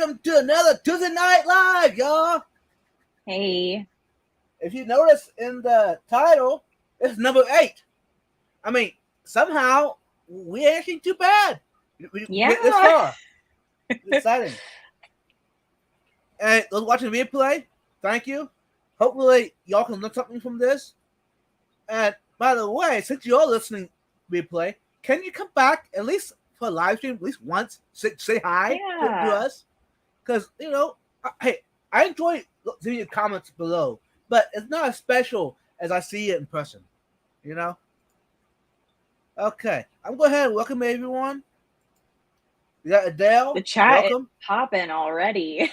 welcome to another Tuesday Night Live, y'all. Hey. If you notice in the title, it's number 8. I mean, somehow we ain't actually too bad. We get this far. It's exciting. And those watching the replay, thank you. Hopefully, y'all can learn something from this. And by the way, since you're listening replay, can you come back at least for a live stream at least once? Say hi to us. Because, hey, I enjoy seeing your comments below, but it's not as special as I see it in person, Okay, I'm going ahead and welcome everyone. We got Adele. The chat welcome. Is popping already.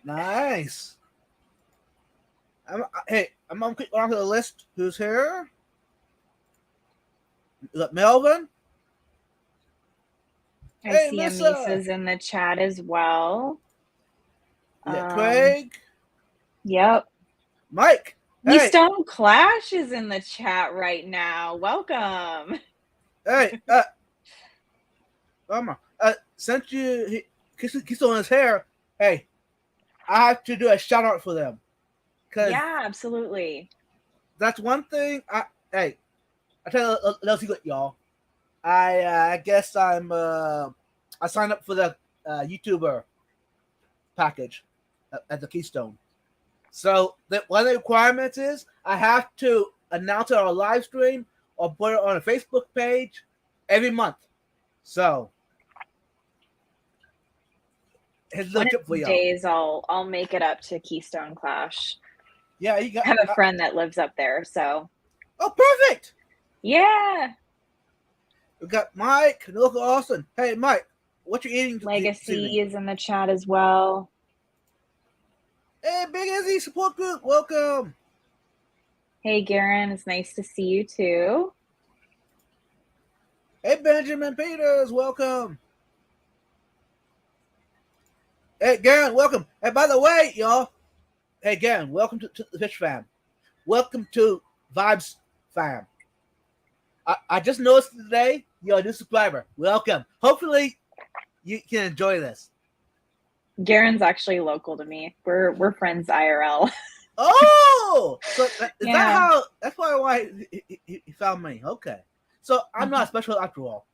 Nice. I'm going to click onto the list. Who's here? We got Melvin. I see Amisa's in the chat as well. Craig. Yep. Mike. Keystone Clash is in the chat right now. Welcome. Hey, since Keystone is here, hey, I have to do a shout out for them. Yeah, absolutely. That's one thing. I tell you a little secret, y'all. I guess I signed up for the YouTuber package at the Keystone. So one of the requirements is I have to announce it on a live stream or put it on a Facebook page every month. So here's a tip for y'all. Days I'll make it up to Keystone Clash. Yeah, I have a friend that lives up there, so. Oh, perfect. Yeah. We got Mike, look Austin. Hey, Mike, what you eating? Legacy is in the chat as well. Hey, Big Izzy support group, welcome. Hey, Garen, it's nice to see you too. Hey, Benjamin Peters, welcome. Hey, Garen, welcome. Hey, by the way, y'all. Hey, Garen, welcome to the Fish Fam. Welcome to Vibes Fam. I just noticed today you're a new subscriber. Welcome. Hopefully, you can enjoy this. Garen's actually local to me. We're friends IRL. Oh, so is that how? That's why he found me. Okay, so I'm not special after all.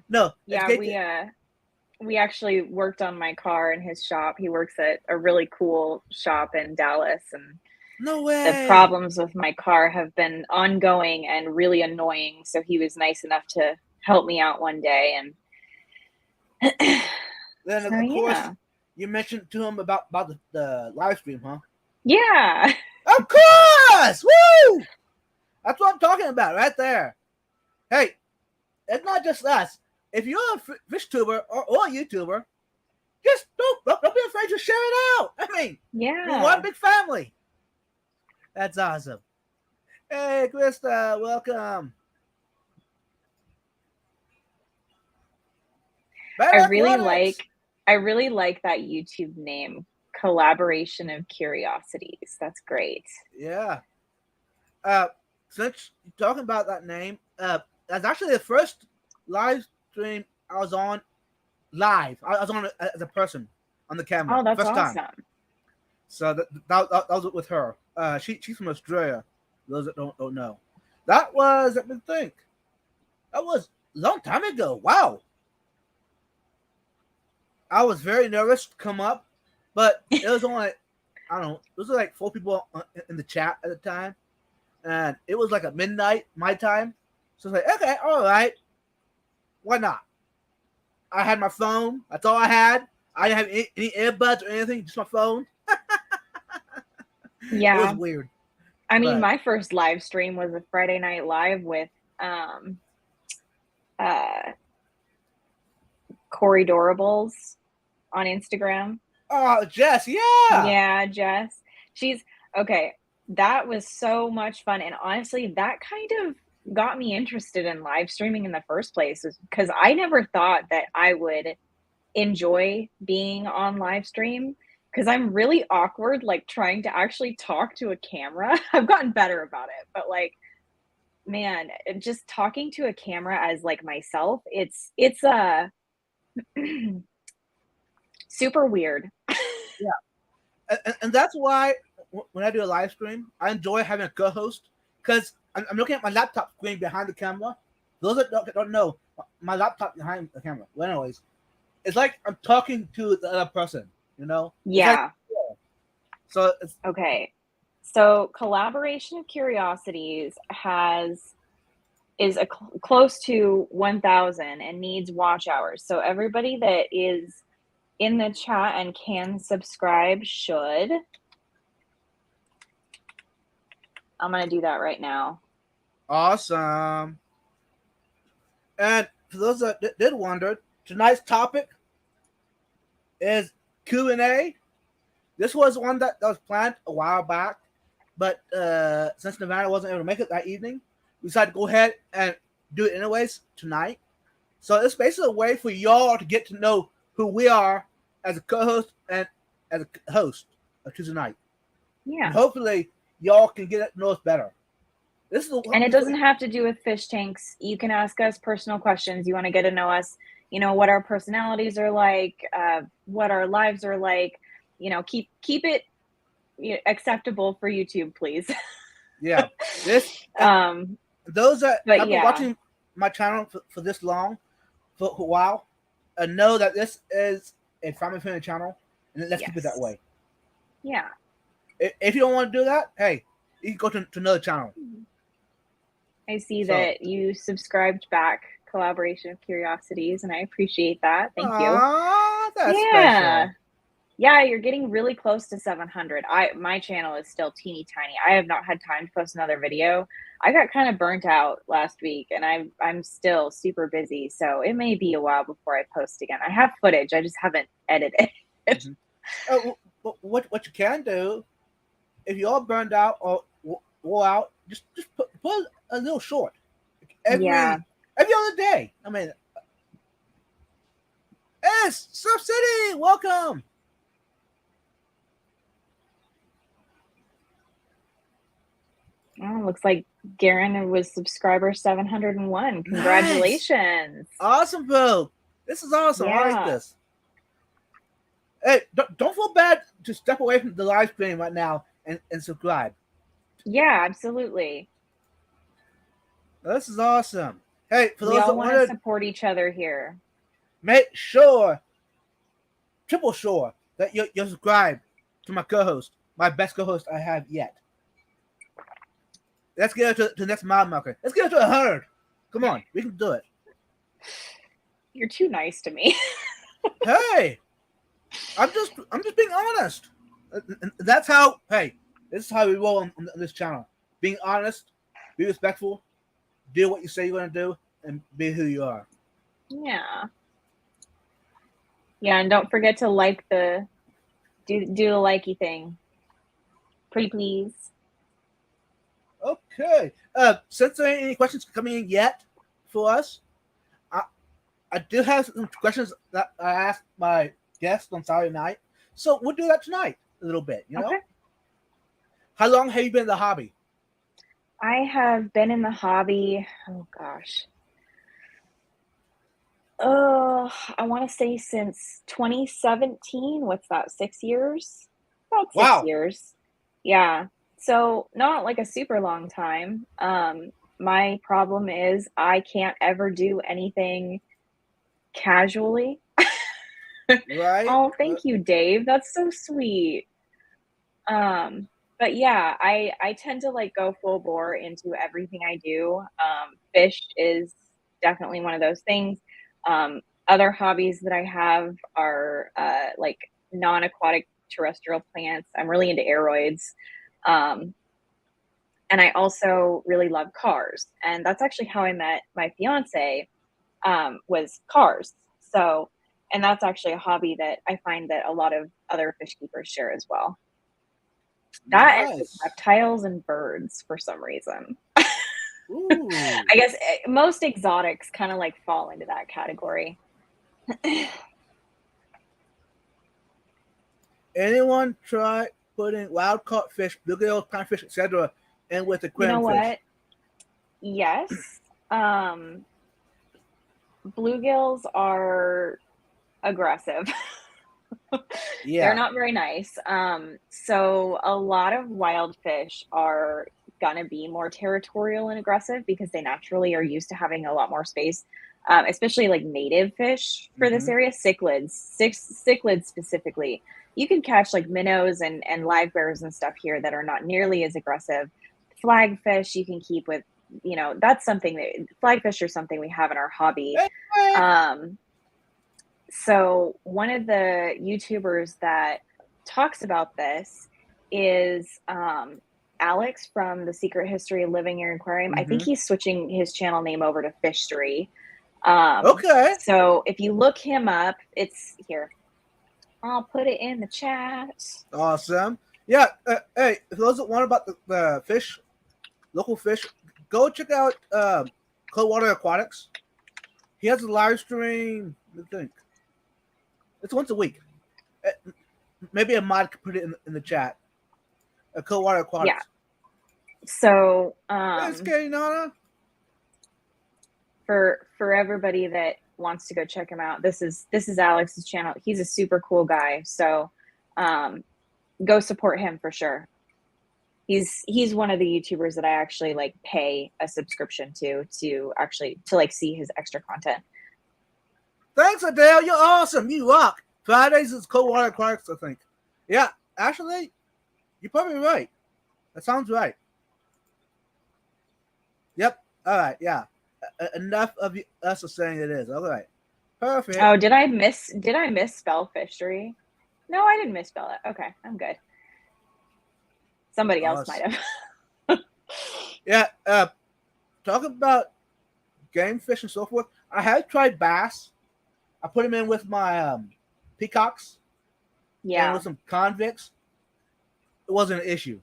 No. Yeah, we actually worked on my car in his shop. He works at a really cool shop in Dallas, and no way. The problems with my car have been ongoing and really annoying. So he was nice enough to help me out one day, and then of course you mentioned to him about the live stream, huh? Yeah. Of course! Woo! That's what I'm talking about right there. Hey, it's not just us. If you're a fish tuber or a YouTuber, just don't be afraid to share it out. I mean, we're one big family. That's awesome. Hey, Krista, welcome. I really like that YouTube name, Collaboration of Curiosities. That's great. Yeah. Since you're talking about that name, that's actually the first live stream I was on live. I was on as a person on the camera. Oh, that's first awesome. Time. So that was with her. She's from Australia. Those that don't know. That was, let me think. That was a long time ago. Wow. I was very nervous to come up, but it was only, I don't know, it was like 4 people in the chat at the time. And it was like at midnight, my time. So I was like, okay, all right. Why not? I had my phone. That's all I had. I didn't have any earbuds or anything, just my phone. Yeah. It was weird. I mean, my first live stream was a Friday Night Live with Corey Dorables on Instagram. Oh, Jess, yeah. Yeah, Jess. She's okay. That was so much fun. And honestly, that kind of got me interested in live streaming in the first place, because I never thought that I would enjoy being on live stream, because I'm really awkward, like trying to actually talk to a camera. I've gotten better about it, but like man, just talking to a camera as like myself, it's super weird. Yeah, and that's why when I do a live stream, I enjoy having a co-host because I'm looking at my laptop screen behind the camera. Those that don't know, my laptop behind the camera. Well, anyways, it's like I'm talking to the other person. You know, it's like Yeah. yeah. So it's Okay. So Collaboration of Curiosities is close to 1,000 and needs watch hours. So everybody that is in the chat and can subscribe should. I'm gonna do that right now. awesome. And for those that did wonder, tonight's topic is Q&A. This was one that was planned a while back, but since Nirvana wasn't able to make it that evening, we decided to go ahead and do it anyways tonight. So it's basically a way for y'all to get to know who we are as a co-host and as a host of Tuesday night. And Yeah. hopefully y'all can get to know us better. This is And it doesn't have to do with fish tanks. You can ask us personal questions. You want to get to know us, what our personalities are like, what our lives are like. Keep it acceptable for YouTube, please. yeah. This those that But have been yeah, watching my channel for this long, for a while, know that this is a family friendly channel, and let's keep it that yes. way. Yeah. If you don't want to do that, hey, you can go to another channel. I see So, that you subscribed back, Collaboration of Curiosities, and I appreciate that. Thank you. that's Yeah. special. Yeah, you're getting really close to 700. My channel is still teeny tiny. I have not had time to post another video. I got kind of burnt out last week and I'm still super busy, so it may be a while before I post again. I have footage, I just haven't edited it. Mm-hmm. What you can do if you're all burned out or wore out, just put a little short Yeah. every other day. I mean, yes, Surf City, welcome. Oh, looks like Garen was subscriber 701. Nice, Congratulations. awesome, bro. This is awesome. I like Yeah. this. Hey, don't feel bad to step away from the live stream right now and subscribe. Yeah, absolutely. This is awesome. Hey, for We those all that want to wanted, support each other here. make sure, triple sure, that you're subscribed to my co-host, my best co-host I have yet. Let's get to the next mile marker. Let's get to 100. Come on, we can do it. You're too nice to me. Hey, I'm just being honest. That's how. Hey, this is how we roll on this channel. Being honest, be respectful, do what you say you're gonna do, and be who you are. Yeah. Yeah, and don't forget to do the likey thing. Pretty please. Okay. Since there ain't any questions coming in yet for us, I I do have some questions that I asked my guests on Saturday night. So we'll do that tonight a little bit. Okay. How long have you been in the hobby? I have been in the hobby, oh gosh. Oh, I want to say since 2017. What's that? 6 years? About six Wow. years. Yeah. So not like a super long time. My problem is I can't ever do anything casually. Right. Oh, thank you, Dave. That's so sweet. Um, but yeah, I tend to like go full bore into everything I do. Fish is definitely one of those things. Other hobbies that I have are like non-aquatic terrestrial plants. I'm really into aeroids. Um, and I also really love cars. And that's actually how I met my fiance, was cars. So, and that's actually a hobby that I find that a lot of other fish keepers share as well. That and like Nice. reptiles and birds for some reason. Ooh. I guess most exotics kind of like fall into that category. Anyone try putting wild caught fish, bluegill, panfish, etc., in with You know aquarium fish? what? yes. Bluegills are aggressive. They're Yeah. not very nice. So a lot of wild fish are gonna be more territorial and aggressive because they naturally are used to having a lot more space, especially like native fish for this Mm-hmm. area, cichlids specifically. You can catch like minnows and live bears and stuff here that are not nearly as aggressive. Flagfish you can keep with, that's something that flagfish are something we have in our hobby. Hey, Greg. Um, so one of the YouTubers that talks about this is Alex from the Secret History of Living Your Aquarium. I think Mm-hmm. he's switching his channel name over to Fishstery. Okay. So if you look him up, it's here. I'll put it in the chat. Awesome. Yeah. Hey, if those that want about the fish, local fish, go check out Coldwater Aquatics. He has a live stream. I think it's once a week. Maybe a mod could put it in the chat. Coldwater Yeah. Aquatics. So Hey, Scary Nana. for everybody that wants to go check him out, this is Alex's channel. He's a super cool guy. So go support him for sure. He's one of the YouTubers that I actually like pay a subscription to actually to like see his extra content. Thanks, Adele. You're awesome. You rock. Fridays is Coldwater Aquatics, I think. Yeah, actually, you're probably right. That sounds right. Yep. All right. Yeah. Enough of us are saying it is. All right. Perfect. Oh, did I misspell Fishstery? No, I didn't misspell it. Okay, I'm good. Somebody else might have. Yeah. Talk about game fish and so forth. I have tried bass. I put them in with my peacocks. Yeah. And with some convicts. It wasn't an issue.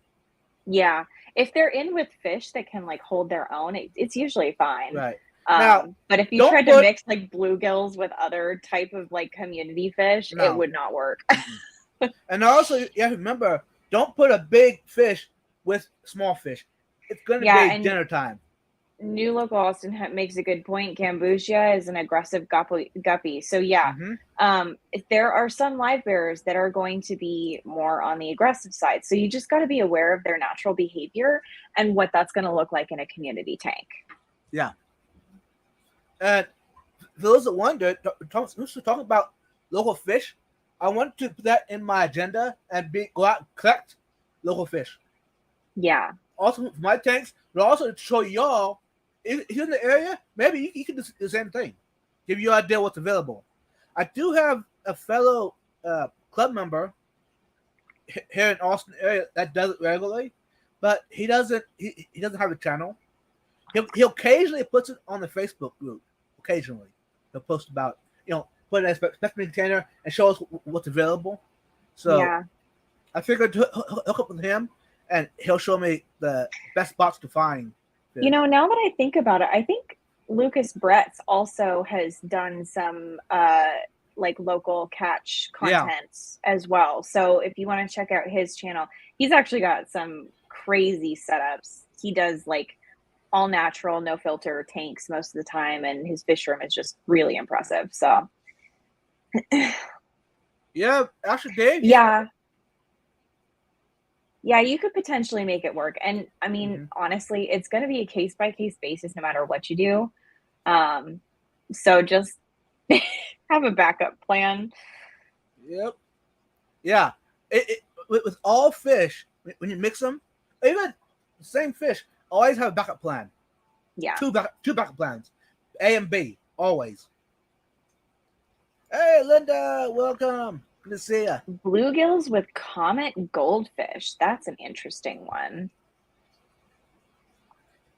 Yeah. If they're in with fish that can like hold their own, it's usually fine. Right. Now, but if you tried to mix like bluegills with other type of like community fish, it would not work. And also, you have to remember, don't put a big fish with small fish. It's going to be dinner time. New Local Austin makes a good point. Gambusia is an aggressive guppy. So yeah, there are some live bears that are going to be more on the aggressive side. So you just got to be aware of their natural behavior and what that's going to look like in a community tank. Yeah. And for those that wonder, talking about local fish, I want to put that in my agenda and go out and collect local fish. Yeah. Also for my tanks, but also to show y'all, if you're in the area, maybe you can do the same thing. Give you an idea what's available. I do have a fellow club member here in Austin area that does it regularly, but he doesn't have a channel. He'll occasionally puts it on the Facebook group. Occasionally, he'll post about put it in a specimen container and show us what's available. So yeah. I figured to hook up with him, and he'll show me the best spots to find. Fish. Now that I think about it, I think Lucas Bretz also has done some like local catch content as well. So if you want to check out his channel, he's actually got some crazy setups. He does like all natural, no filter tanks most of the time, and his fish room is just really impressive. So yeah, actually, Dave. Yeah, you could potentially make it work. And I mean, honestly, it's going to be a case by case basis no matter what you do. So just have a backup plan. Yep. Yeah. With all fish, when you mix them, even the same fish, always have a backup plan. Yeah. Two backup plans. A and B, always. Hey, Linda, welcome. Good to see you. Bluegills with comet goldfish. That's an interesting one.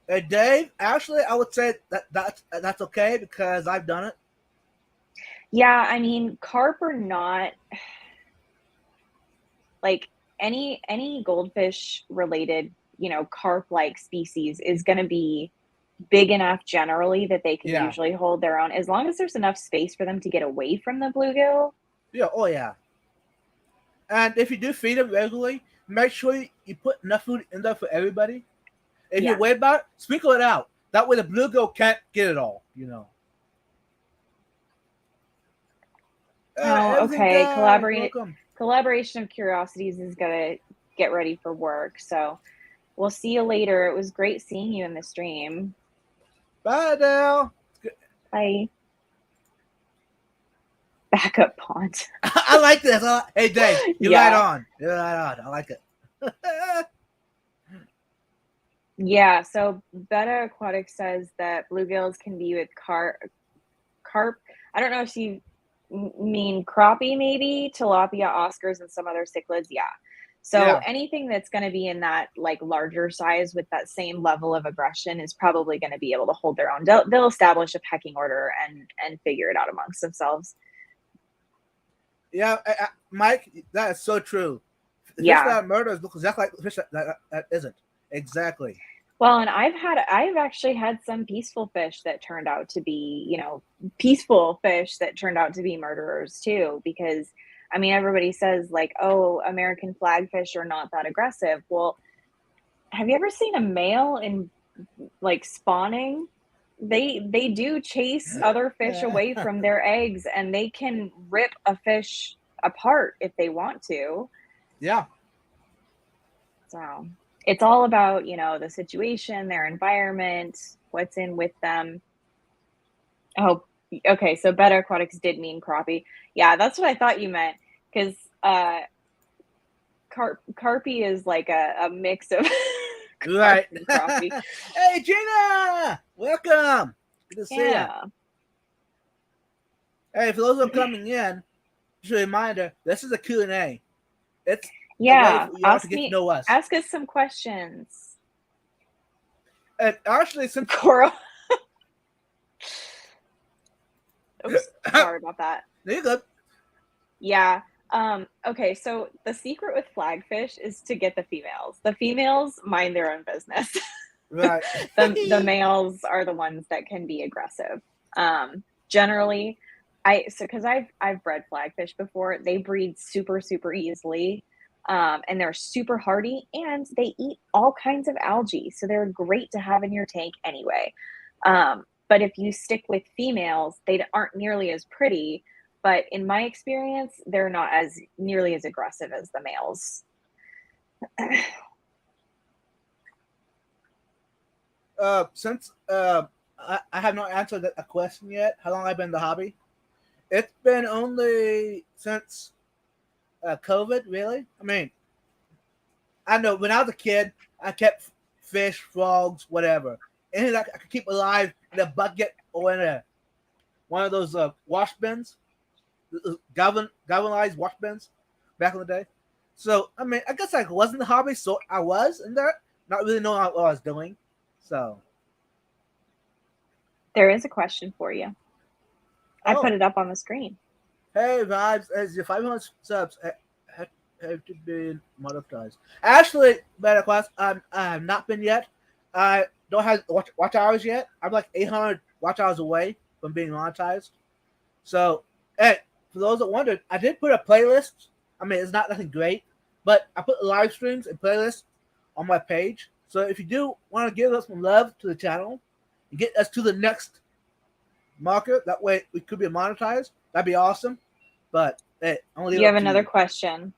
Hey, Dave, actually, I would say that's okay because I've done it. Yeah, I mean, carp are not like any goldfish related, carp-like species is going to be big enough generally that they can usually hold their own as long as there's enough space for them to get away from the bluegill. Yeah, oh yeah. And if you do feed them regularly, make sure you put enough food in there for everybody. If you're worried about it, sprinkle it out. That way the bluegill can't get it all. Oh, Everything okay. done. Welcome. Collaboration of Curiosities is gonna get ready for work. So we'll see you later. It was great seeing you in the stream. Bye, Dale. Bye. Backup pond. I like this. Hey, Dave, you're right on. You're right on. I like it. Yeah, so Beta Aquatic says that bluegills can be with carp. I don't know if you mean crappie, maybe tilapia, Oscars, and some other cichlids. Yeah. So anything that's going to be in that like larger size with that same level of aggression is probably going to be able to hold their own. They'll establish a pecking order and figure it out amongst themselves. Yeah, Mike, that is so true. The fish that murders look exactly like the fish that isn't. Exactly. Well, and I've actually had some peaceful fish that turned out to be, peaceful fish that turned out to be murderers too, because I mean, everybody says like, oh, American flagfish are not that aggressive. Well, have you ever seen a male in like spawning? They do chase other fish away from their eggs, and they can rip a fish apart if they want to. Yeah. So it's all about, the situation, their environment, what's in with them. Oh, okay. So Beta Aquatics did mean crappie. Yeah, that's what I thought you meant. Because carpie is like a mix of right. Crappie. Hey, Gina! Welcome. Good to see you. Hey, for those who are coming in, just a reminder, this is a Q&A. It's a way for you to get to know us. Ask us some questions. And actually, since Coral. Oops, sorry about that. You're good. Yeah. Okay, so the secret with flagfish is to get the females. The females mind their own business. Right. the males are the ones that can be aggressive. Generally, because I've bred flagfish before, they breed super, super easily. And they're super hardy, and they eat all kinds of algae. So they're great to have in your tank anyway. But if you stick with females, they aren't nearly as pretty. But in my experience, they're not as nearly as aggressive as the males. Since I have not answered a question yet, how long I've been in the hobby? It's been only since COVID, really. I mean, I know when I was a kid, I kept fish, frogs, whatever, anything I could keep alive in a bucket or in one of those wash bins, galvanized wash bins back in the day. So I mean, I guess I wasn't the hobby, so I was in there, not really knowing what I was doing. So there is a question for you. I put it up on the screen. Hey, Vibes, as your 500 subs have to be monetized. Actually, better class, I have not been yet. I don't have watch hours yet. I'm like 800 watch hours away from being monetized. So, hey, for those that wondered, I did put a playlist. I mean, it's not nothing great, but I put live streams and playlists on my page. So if you do want to give us some love to the channel and get us to the next marker, that way we could be monetized. That'd be awesome. But hey, you have another question.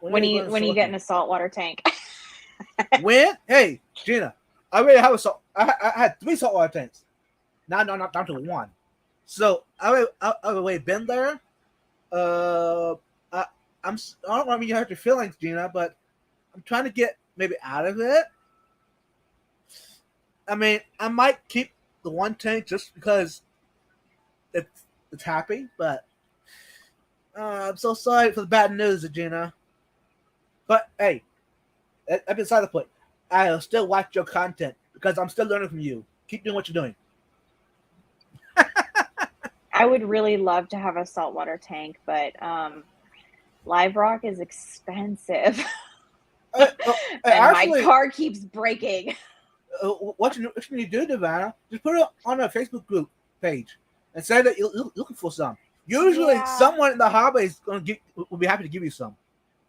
When you get in a saltwater tank? When? Hey, Gina, I already have I had 3 saltwater tanks. Now, no, not down to 1. So I've already been there. I don't want to hurt your feelings, Gina, but I'm trying to get maybe out of it. I mean, I might keep the 1 tank just because it's happy, but I'm so sorry for the bad news, Gina. But hey, that's beside the point. I'll still watch your content because I'm still learning from you. Keep doing what you're doing. I would really love to have a saltwater tank, but live rock is expensive. And actually, my car keeps breaking. What you need to do, Nirvana, just put it on a Facebook group page and say that you're looking for some. Usually, someone in the hobby will be happy to give you some.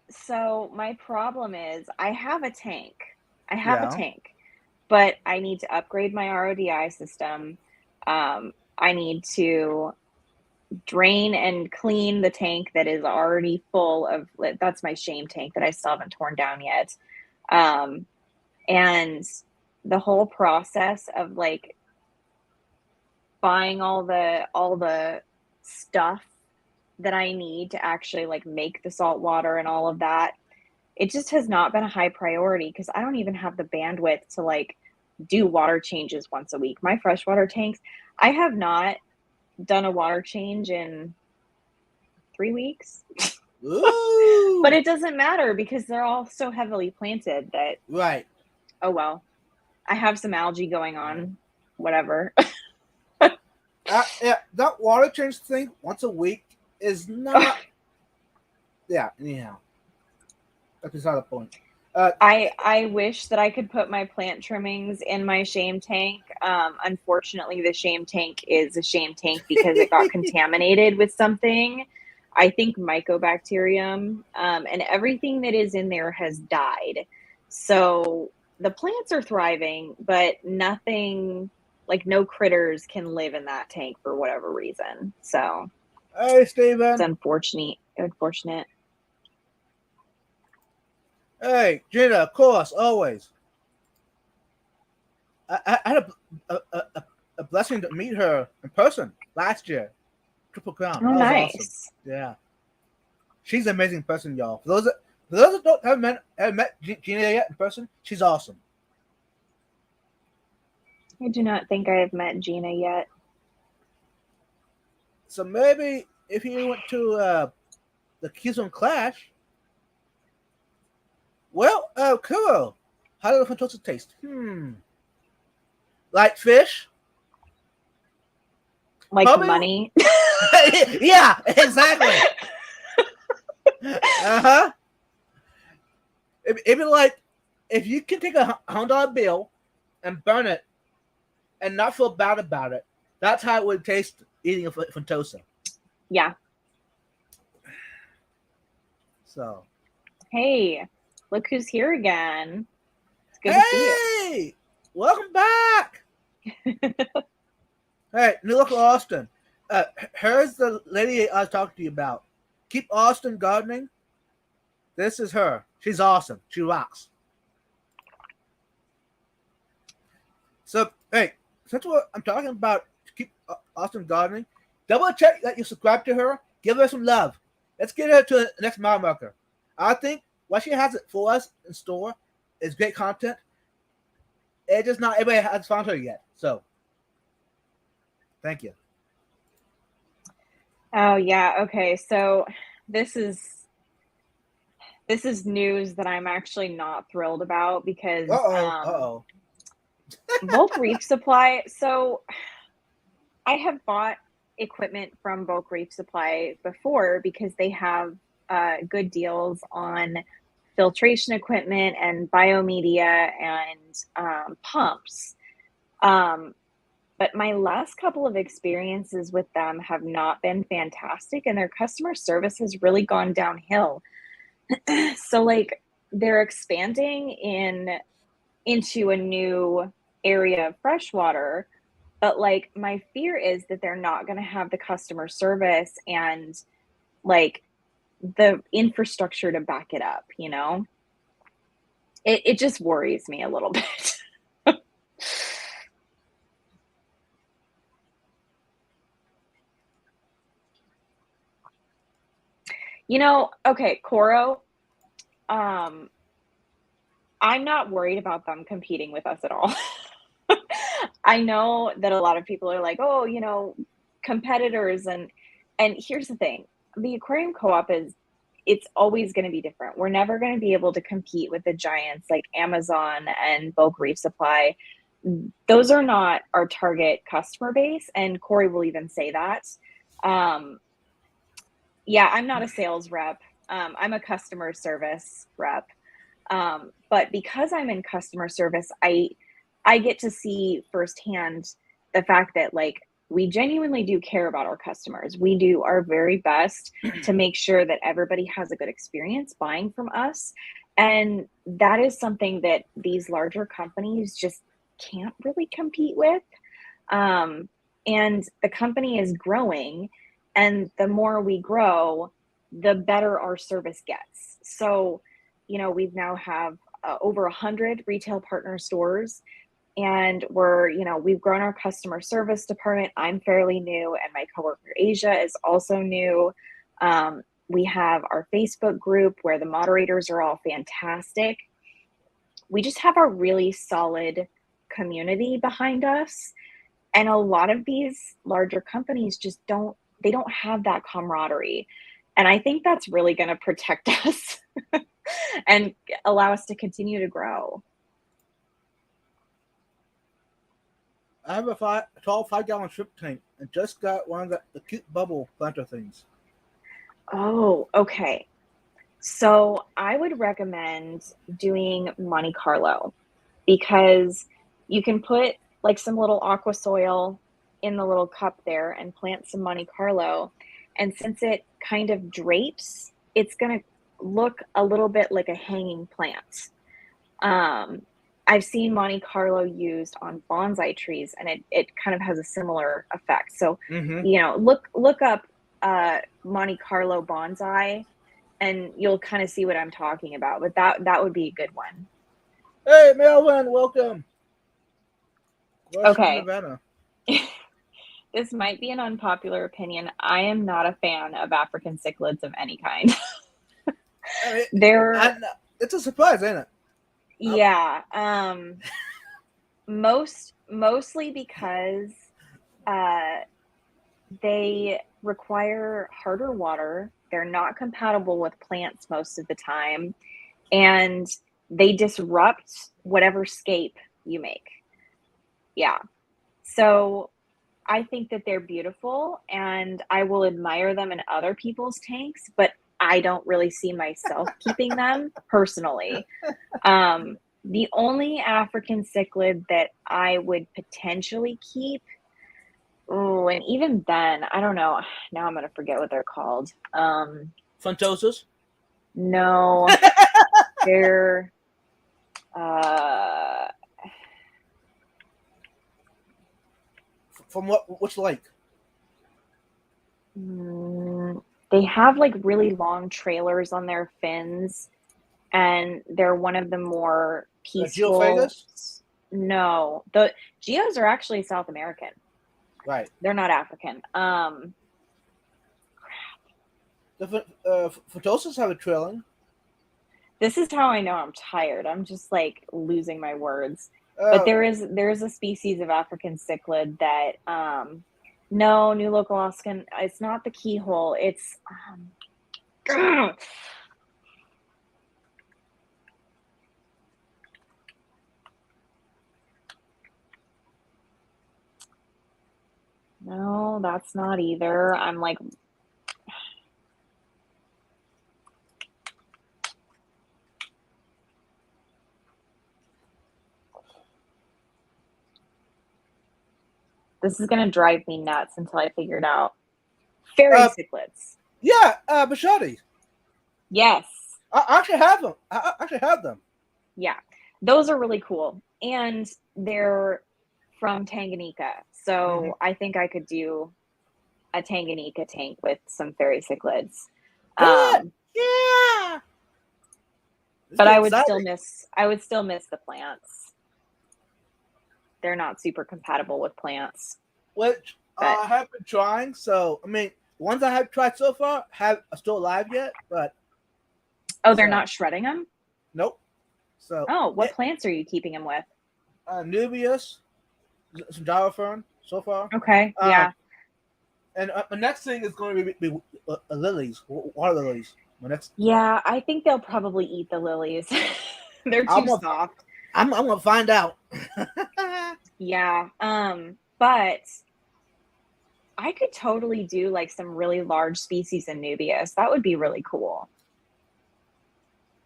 So my problem is, I have a tank. I have a tank, but I need to upgrade my RODI system. I need to drain and clean the tank that is already full of, that's my shame tank that I still haven't torn down yet. And the whole process of like buying all the stuff that I need to actually like make the salt water and all of that, it just has not been a high priority because I don't even have the bandwidth to like do water changes once a week. My freshwater tanks, I have not done a water change in 3 weeks. Ooh. But it doesn't matter because they're all so heavily planted that, Right. oh well. I have some algae going on, whatever. Yeah, that water change thing once a week is not. Yeah, anyhow. That's beside the point. I wish that I could put my plant trimmings in my shame tank. Unfortunately, the shame tank is a shame tank because it got contaminated with something. I think mycobacterium, and everything that is in there has died. So the plants are thriving, but nothing, like no critters can live in that tank for whatever reason. So Hey, it's Steven. unfortunate. Hey, Gina, of course, always. I had a blessing to meet her in person last year. Triple Crown. Oh, That was nice. awesome. Yeah. She's an amazing person, y'all. For those that don't haven't met Gina yet in person, she's awesome. I do not think I have met Gina yet. So maybe if you went to the Keystone Clash, well, cool. How does the Fantosa taste? Like fish? Like Probably. Money? Yeah, exactly. Uh-huh. It'd be like if you can take a $100 bill and burn it and not feel bad about it. That's how it would taste eating a Fantosa. Yeah. So. Hey, look who's here again. It's good to see you. Hey, welcome back. Hey, New Look Austin. Here's the lady I was talking to you about. Keep Austin gardening. This is her. She's awesome. She rocks. So, hey, since I'm talking about Keep Austin gardening, double check that you subscribe to her. Give her some love. Let's get her to the next mile marker. I think what she has for us in store is great content. It's just not everybody has found her yet. So, thank you. Oh yeah, okay. So this is news that I'm actually not thrilled about because Bulk Reef Supply. So I have bought equipment from Bulk Reef Supply before because they have good deals on filtration equipment and biomedia and pumps. But my last couple of experiences with them have not been fantastic, and their customer service has really gone downhill. So like they're expanding into a new area of freshwater, but like my fear is that they're not going to have the customer service and like the infrastructure to back it up, you know? It just worries me a little bit. You know, okay, Coro, I'm not worried about them competing with us at all. I know that a lot of people are like, oh, you know, competitors, and here's the thing. The aquarium co-op it's always going to be different. We're never going to be able to compete with the giants like Amazon and Bulk Reef Supply. Those are not our target customer base, and Corey will even say that. Yeah, I'm not a sales rep. I'm a customer service rep. But because I'm in customer service, I get to see firsthand the fact that like we genuinely do care about our customers. We do our very best to make sure that everybody has a good experience buying from us. And that is something that these larger companies just can't really compete with. And the company is growing, and the more we grow, the better our service gets. So, we've now have over 100 retail partner stores, and we've grown our customer service department. I'm fairly new, and my coworker Asia is also new. We have our Facebook group where the moderators are all fantastic. We just have a really solid community behind us. And a lot of these larger companies just don't have that camaraderie. And I think that's really going to protect us and allow us to continue to grow. I have a tall 5-gallon shrimp tank and just got one of the cute bubble planter things. Oh, okay. So I would recommend doing Monte Carlo, because you can put like some little aqua soil in the little cup there and plant some Monte Carlo. And since it kind of drapes, it's going to look a little bit like a hanging plant. I've seen Monte Carlo used on bonsai trees, and it kind of has a similar effect. So, look up Monte Carlo bonsai, and you'll kind of see what I'm talking about. But that would be a good one. Hey, Melvin, welcome. Okay. Nirvana. This might be an unpopular opinion. I am not a fan of African cichlids of any kind. I mean, it's a surprise, ain't it? Yeah. Mostly because they require harder water. They're not compatible with plants most of the time, and they disrupt whatever scape you make. Yeah. So I think that they're beautiful, and I will admire them in other people's tanks, but I don't really see myself keeping them personally. The only African cichlid that I would potentially keep, and even then, I don't know. Now I'm going to forget what they're called. Funtosus? No, they're from which lake? They have like really long trailers on their fins, and they're one of the more peaceful. Geophagus? No, the geos are actually South American. Right. They're not African. The Funtosus have a trailing. This is how I know I'm tired. I'm just like losing my words. But there is a species of African cichlid that no, New Local Alaskan, it's not the keyhole. It's no, that's not either. I'm like, this is gonna drive me nuts until I figure it out. Fairy cichlids. Yeah, Bashardi. Yes. I actually have them. I actually have them. Yeah, those are really cool, and they're from Tanganyika. So I think I could do a Tanganyika tank with some fairy cichlids. Yeah. But I would still miss the plants. They're not super compatible with plants. Which I have been trying. So I mean, ones I have tried so far are still alive yet, but they're not shredding them? Nope. So what plants are you keeping them with? Nubius, some Java fern so far. Okay, yeah. And the next thing is going to be lilies, water lilies. Yeah, I think they'll probably eat the lilies. They're too soft. I'm gonna find out. Yeah, but I could totally do like some really large species in Nubius. That would be really cool.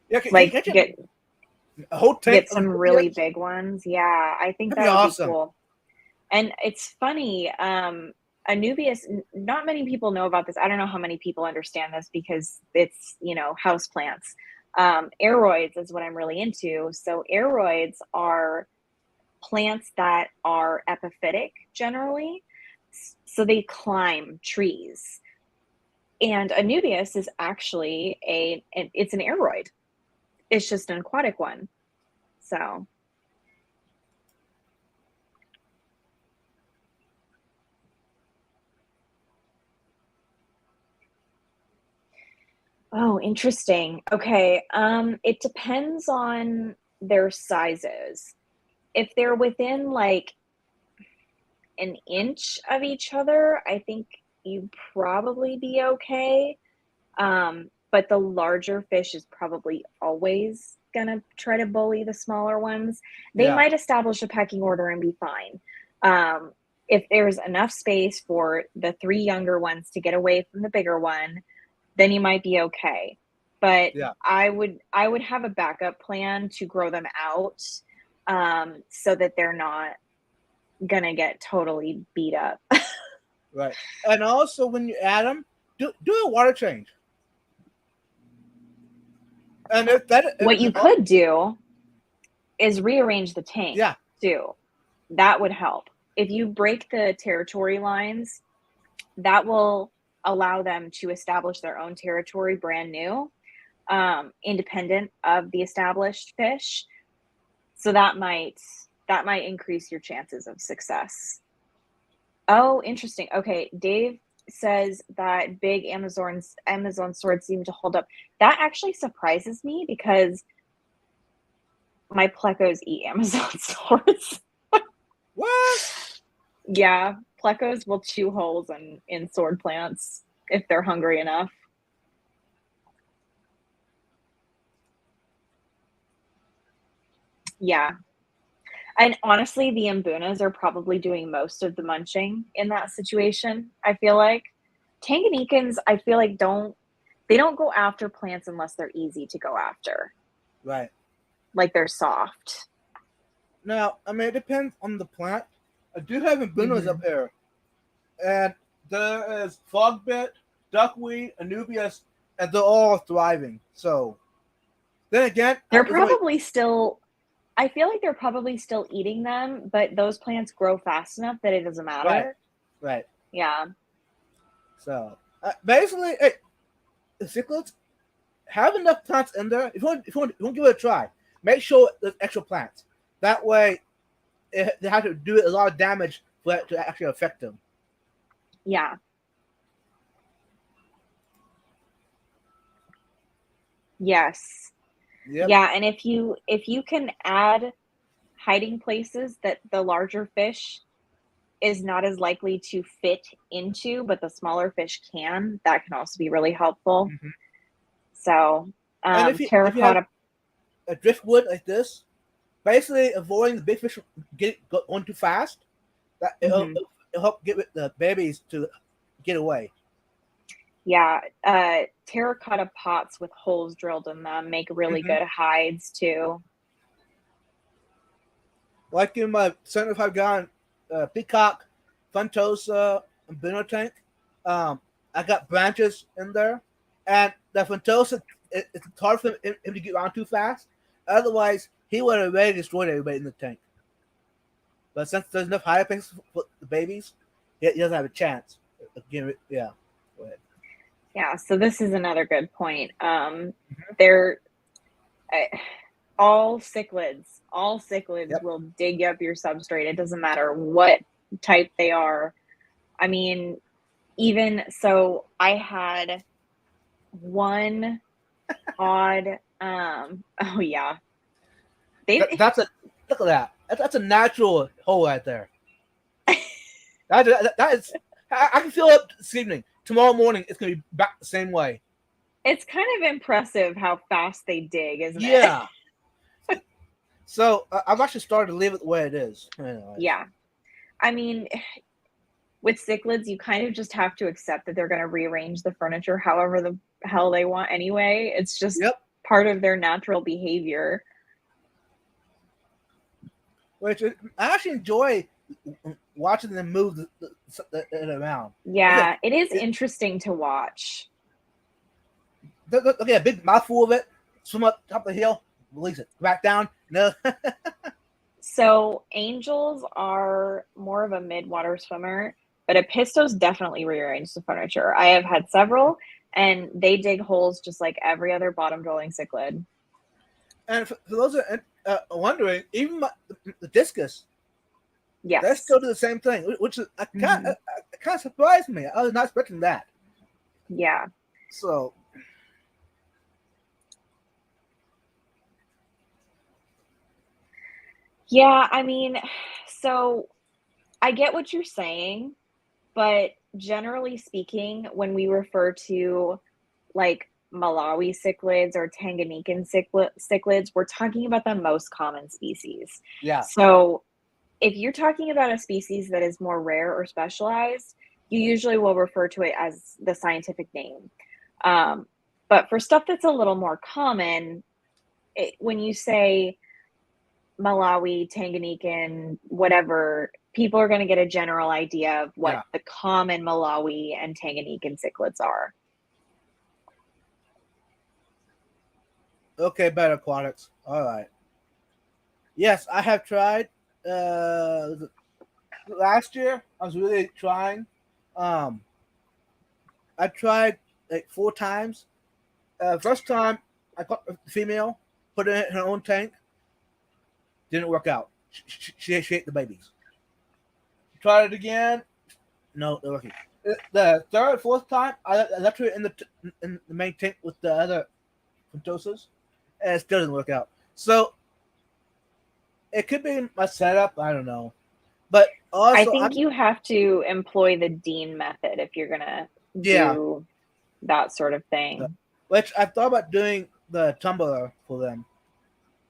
Yeah, like get a whole tank, get some really big ones. Yeah, I think that would awesome. be cool. And it's funny, Anubias, not many people know about this. I don't know how many people understand this because it's, house plants. Aroids is what I'm really into. So aroids are plants that are epiphytic generally, so they climb trees. And Anubias is actually it's an aroid. It's just an aquatic one. So oh, interesting. Okay. It depends on their sizes. If they're within like an inch of each other, I think you'd probably be okay. But the larger fish is probably always gonna try to bully the smaller ones. They Yeah. might establish a pecking order and be fine. If there's enough space for the three younger ones to get away from the bigger one, then you might be okay. But Yeah. I would have a backup plan to grow them out, so that they're not gonna get totally beat up. Right. And also, when you add them, do a water change. And if that, What you could do is rearrange the tank yeah, too. That would help. If you break the territory lines, that will allow them to establish their own territory brand new, independent of the established fish. So that might increase your chances of success. Oh, interesting. Okay, Dave says that big Amazon swords seem to hold up. That actually surprises me because my plecos eat Amazon swords. what? Yeah, plecos will chew holes in sword plants if they're hungry enough. Yeah. And honestly, the Mbunas are probably doing most of the munching in that situation, I feel like. Tanganyikans, I feel like they don't go after plants unless they're easy to go after. Right. Like they're soft. Now, I mean, it depends on the plant. I do have Mbunas up Mhm. here, and there is fogbit, duckweed, Anubias, and they're all thriving. So, then again, They're it's only probably still I feel like they're probably still eating them, but those plants grow fast enough that it doesn't right, matter. right. Yeah. So, basically, hey, the cichlids have enough plants in there. If you want to give it a try, make sure there's extra plants. That way, they have to do a lot of damage for it to actually affect them. Yeah. Yes. Yep. Yeah, and if you can add hiding places that the larger fish is not as likely to fit into, but the smaller fish can, that can also be really helpful. Mm-hmm. So, And if you have terracotta. a driftwood like this, basically avoiding the big fish going too fast, that Mhm. it'll help get the babies to get away. Yeah, terracotta pots with holes drilled in them make really Mm-hmm. good hides too. Like in my 75 gallon peacock, Fantosa, and Bino tank, I got branches in there, and the Fantosa, it's hard for him to get around too fast. Otherwise, he would have already destroyed everybody in the tank. But since there's enough higher places for the babies, he doesn't have a chance. Again, yeah. Go ahead. Yeah, so this is another good point. Mm-hmm. They're all cichlids Yep. will dig up your substrate. It doesn't matter what type they are. I mean, even so, I had one odd. Oh yeah, they. That's a look at that. That's a natural hole right there. That is. I can feel it this evening. Tomorrow morning, it's gonna be back the same way. It's kind of impressive how fast they dig, isn't it? Yeah. So I've actually started to leave it the way it is. Anyways. Yeah, I mean, with cichlids, you kind of just have to accept that they're going to rearrange the furniture however the hell they want anyway. It's just Yep. part of their natural behavior. Which I actually enjoy watching them move it around. Yeah, it is It, interesting to watch. look at a big mouthful of it, swim up top of the hill, release it back down. No. So angels are more of a mid-water swimmer, but a pisto's definitely rearrange the furniture. I have had several, and they dig holes just like every other bottom-dwelling cichlid. And for those that are wondering, even the discus, they Yes. still do the same thing, which is Hmm. kind of surprised me. I was not expecting that. Yeah. So Yeah, I mean, so I get what you're saying, but generally speaking, when we refer to like Malawi cichlids or Tanganyikan cichlids, we're talking about the most common species. yeah, So if you're talking about a species that is more rare or specialized, you usually will refer to it as the scientific name. Um, but for stuff that's a little more common, when you say Malawi, Tanganyikan, whatever, people are going to get a general idea of what yeah. the common Malawi and Tanganyikan cichlids are. Okay, better aquatics. All right. Yes, I have tried. Uh, Last year I was really trying. Um, I tried like 4 times. First time I caught a female, put it in her own tank, didn't work out. She ate the babies. Tried it again, no, not working. The third, fourth time, I left her in the main tank with the other Fantosas, and it still didn't work out. So it could be my setup. I don't know, but I also think I'm you have to employ the Dean method if you're going to yeah, do that sort of thing. which I thought about doing the tumbler for them.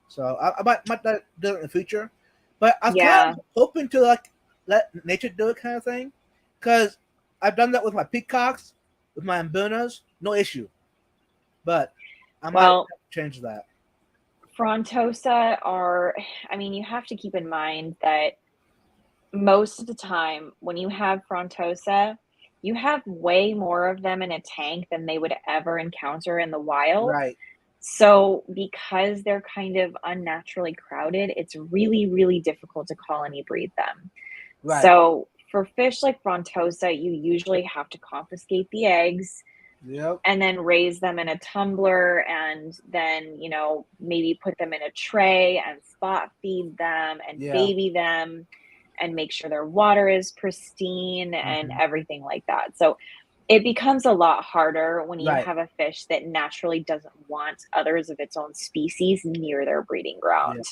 So I might not do it in the future, but I was kind Yeah. of hoping to like let nature do it kind of thing, because I've done that with my peacocks, with my ambunas, no issue. But I might Well, change that. Frontosa are, I mean, you have to keep in mind that most of the time when you have Frontosa, you have way more of them in a tank than they would ever encounter in the wild. Right, So, because they're kind of unnaturally crowded, it's really, really difficult to colony breed them. right. So, for fish like Frontosa, you usually have to confiscate the eggs Yep. and then raise them in a tumbler and then, maybe put them in a tray and spot feed them and Yeah. baby them and make sure their water is pristine and Hmm. everything like that. So it becomes a lot harder when you Right. have a fish that naturally doesn't want others of its own species near their breeding Yeah. ground.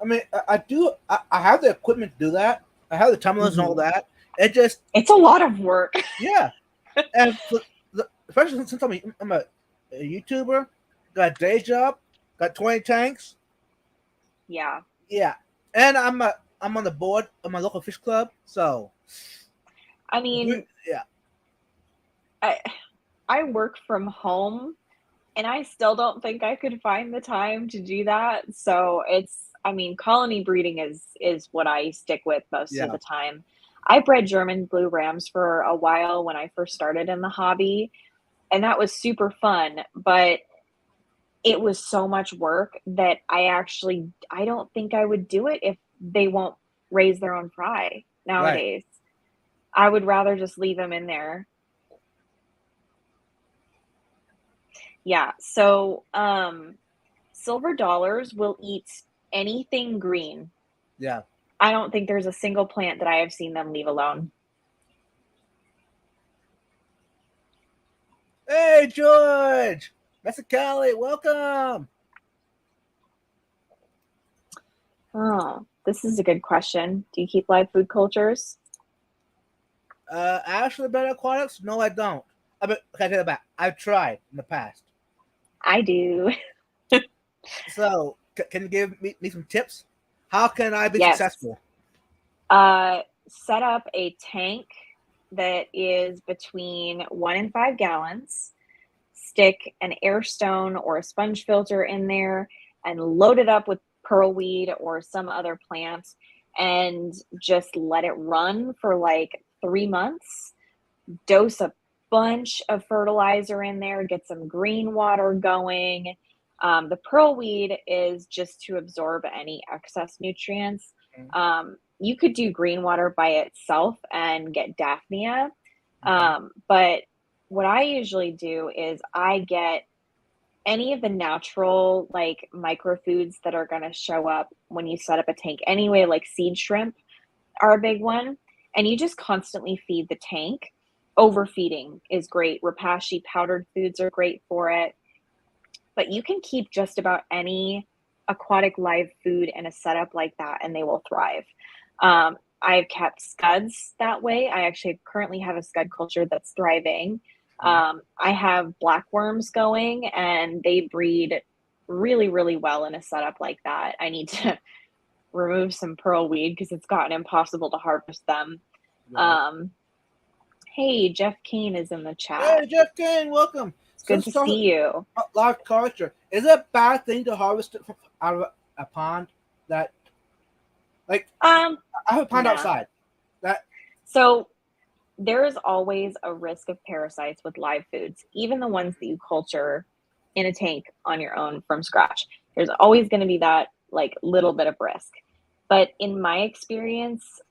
I mean, I do. I have the equipment to do that. I have the tumblers and all Mhm. that. It just It's a lot of work. yeah. And for especially since I'm a YouTuber, got a day job, got 20 tanks. Yeah. Yeah, and I'm on the board of my local fish club. So I mean, yeah, I I work from home and I still don't think I could find the time to do that. So I mean, colony breeding is what I stick with most of yeah, the time. I bred German blue rams for a while when I first started in the hobby, and that was super fun, but it was so much work that I don't think I would do it if they won't raise their own fry right, nowadays. I would rather just leave them in there. Yeah, so, silver dollars will eat anything green. yeah. I don't think there's a single plant that I have seen them leave alone. Hey George, Mexicali, welcome. Oh, this is a good question. Do you keep live food cultures? Actually, better aquatics? No, I don't. Okay, I take that back. I've tried in the past. I do. So can you give me some tips? How can I be Yes. successful? Set up a tank that is between 1 and 5 gallons. Stick an air stone or a sponge filter in there and load it up with pearlweed or some other plant and just let it run for like 3 months. Dose a bunch of fertilizer in there, get some green water going, The pearl weed is just to absorb any excess nutrients. You could do green water by itself and get Daphnia. But what I usually do is I get any of the natural like microfoods that are going to show up when you set up a tank anyway, like seed shrimp are a big one. And you just constantly feed the tank. Overfeeding is great. Repashy powdered foods are great for it. But you can keep just about any aquatic live food in a setup like that and they will thrive. I've kept scuds that way. I actually currently have a scud culture that's thriving. I have blackworms going and they breed really, really well in a setup like that. I need to remove some pearl weed because it's gotten impossible to harvest them. Hey, Jeff Kane is in the chat. Hey, Jeff Kane, welcome. It's good to see you. Live culture. Is it a bad thing to harvest it out of a pond? That, like, I have a pond outside. So there is always a risk of parasites with live foods, even the ones that you culture in a tank on your own from scratch. There's always going to be that like little bit of risk. But in my experience,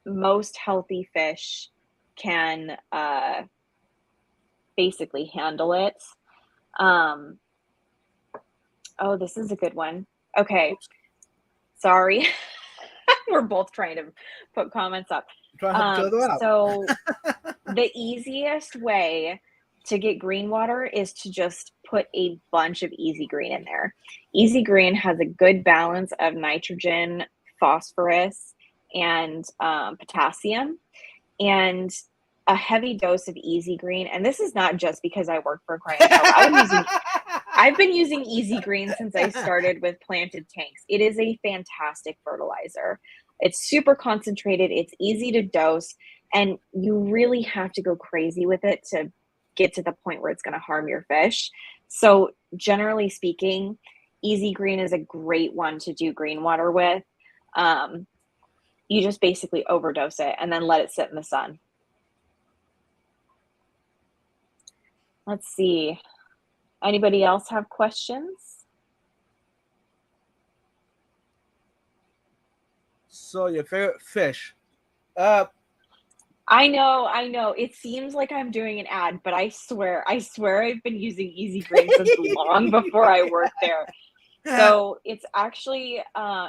most healthy fish can basically handle it. Oh, this is a good one. Okay. Sorry. We're both trying to put comments up. So the easiest way to get green water is to just put a bunch of Easy Green in there. Easy Green has a good balance of nitrogen, phosphorus, and potassium, and a heavy dose of Easy Green. And this is not just because I work for Cryo. I've been using Easy Green since I started with planted tanks. It is a fantastic fertilizer. It's super concentrated. It's easy to dose. And you really have to go crazy with it to get to the point where it's going to harm your fish. So generally speaking, Easy Green is a great one to do green water with. You just basically overdose it and then let it sit in the sun. Let's see. Anybody else have questions? So your favorite fish? I know. It seems like I'm doing an ad, but I swear I've been using Easy Green since long before I worked there. So it's actually,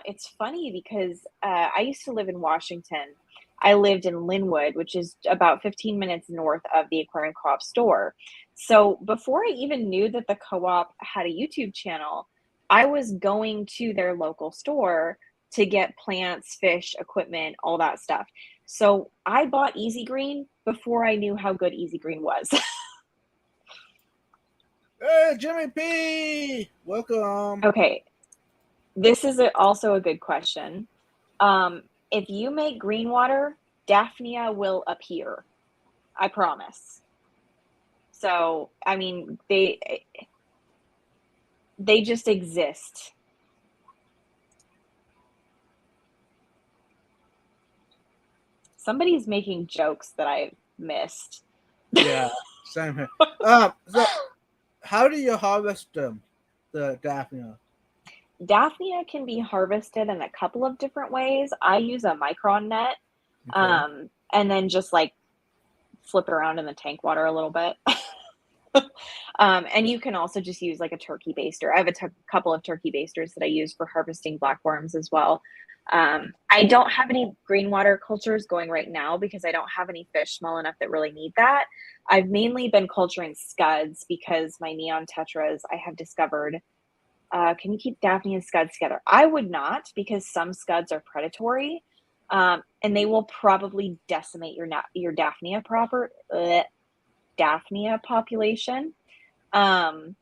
it's funny because I used to live in Washington. I lived in Linwood, which is about 15 minutes north of the Aquarium Co-op store. So before I even knew that the co-op had a YouTube channel, I was going to their local store to get plants, fish, equipment, all that stuff. So I bought Easy Green before I knew how good Easy Green was. Hey, Jimmy P! Welcome. Okay. This is also a good question. If you make green water, Daphnia will appear. I promise. So, I mean, they just exist. Somebody's making jokes that I missed. Yeah, same here. So how do you harvest the Daphnia? Daphnia can be harvested in a couple of different ways. I use a micron net, and then just like flip it around in the tank water a little bit. And you can also just use like a turkey baster. I have a couple of turkey basters that I use for harvesting blackworms as well. I don't have any green water cultures going right now because I don't have any fish small enough that really need that. I've mainly been culturing scuds because my neon tetras I have discovered. Can you keep Daphnia and scuds together? I would not, because some scuds are predatory, and they will probably decimate your Daphnia Daphnia population. But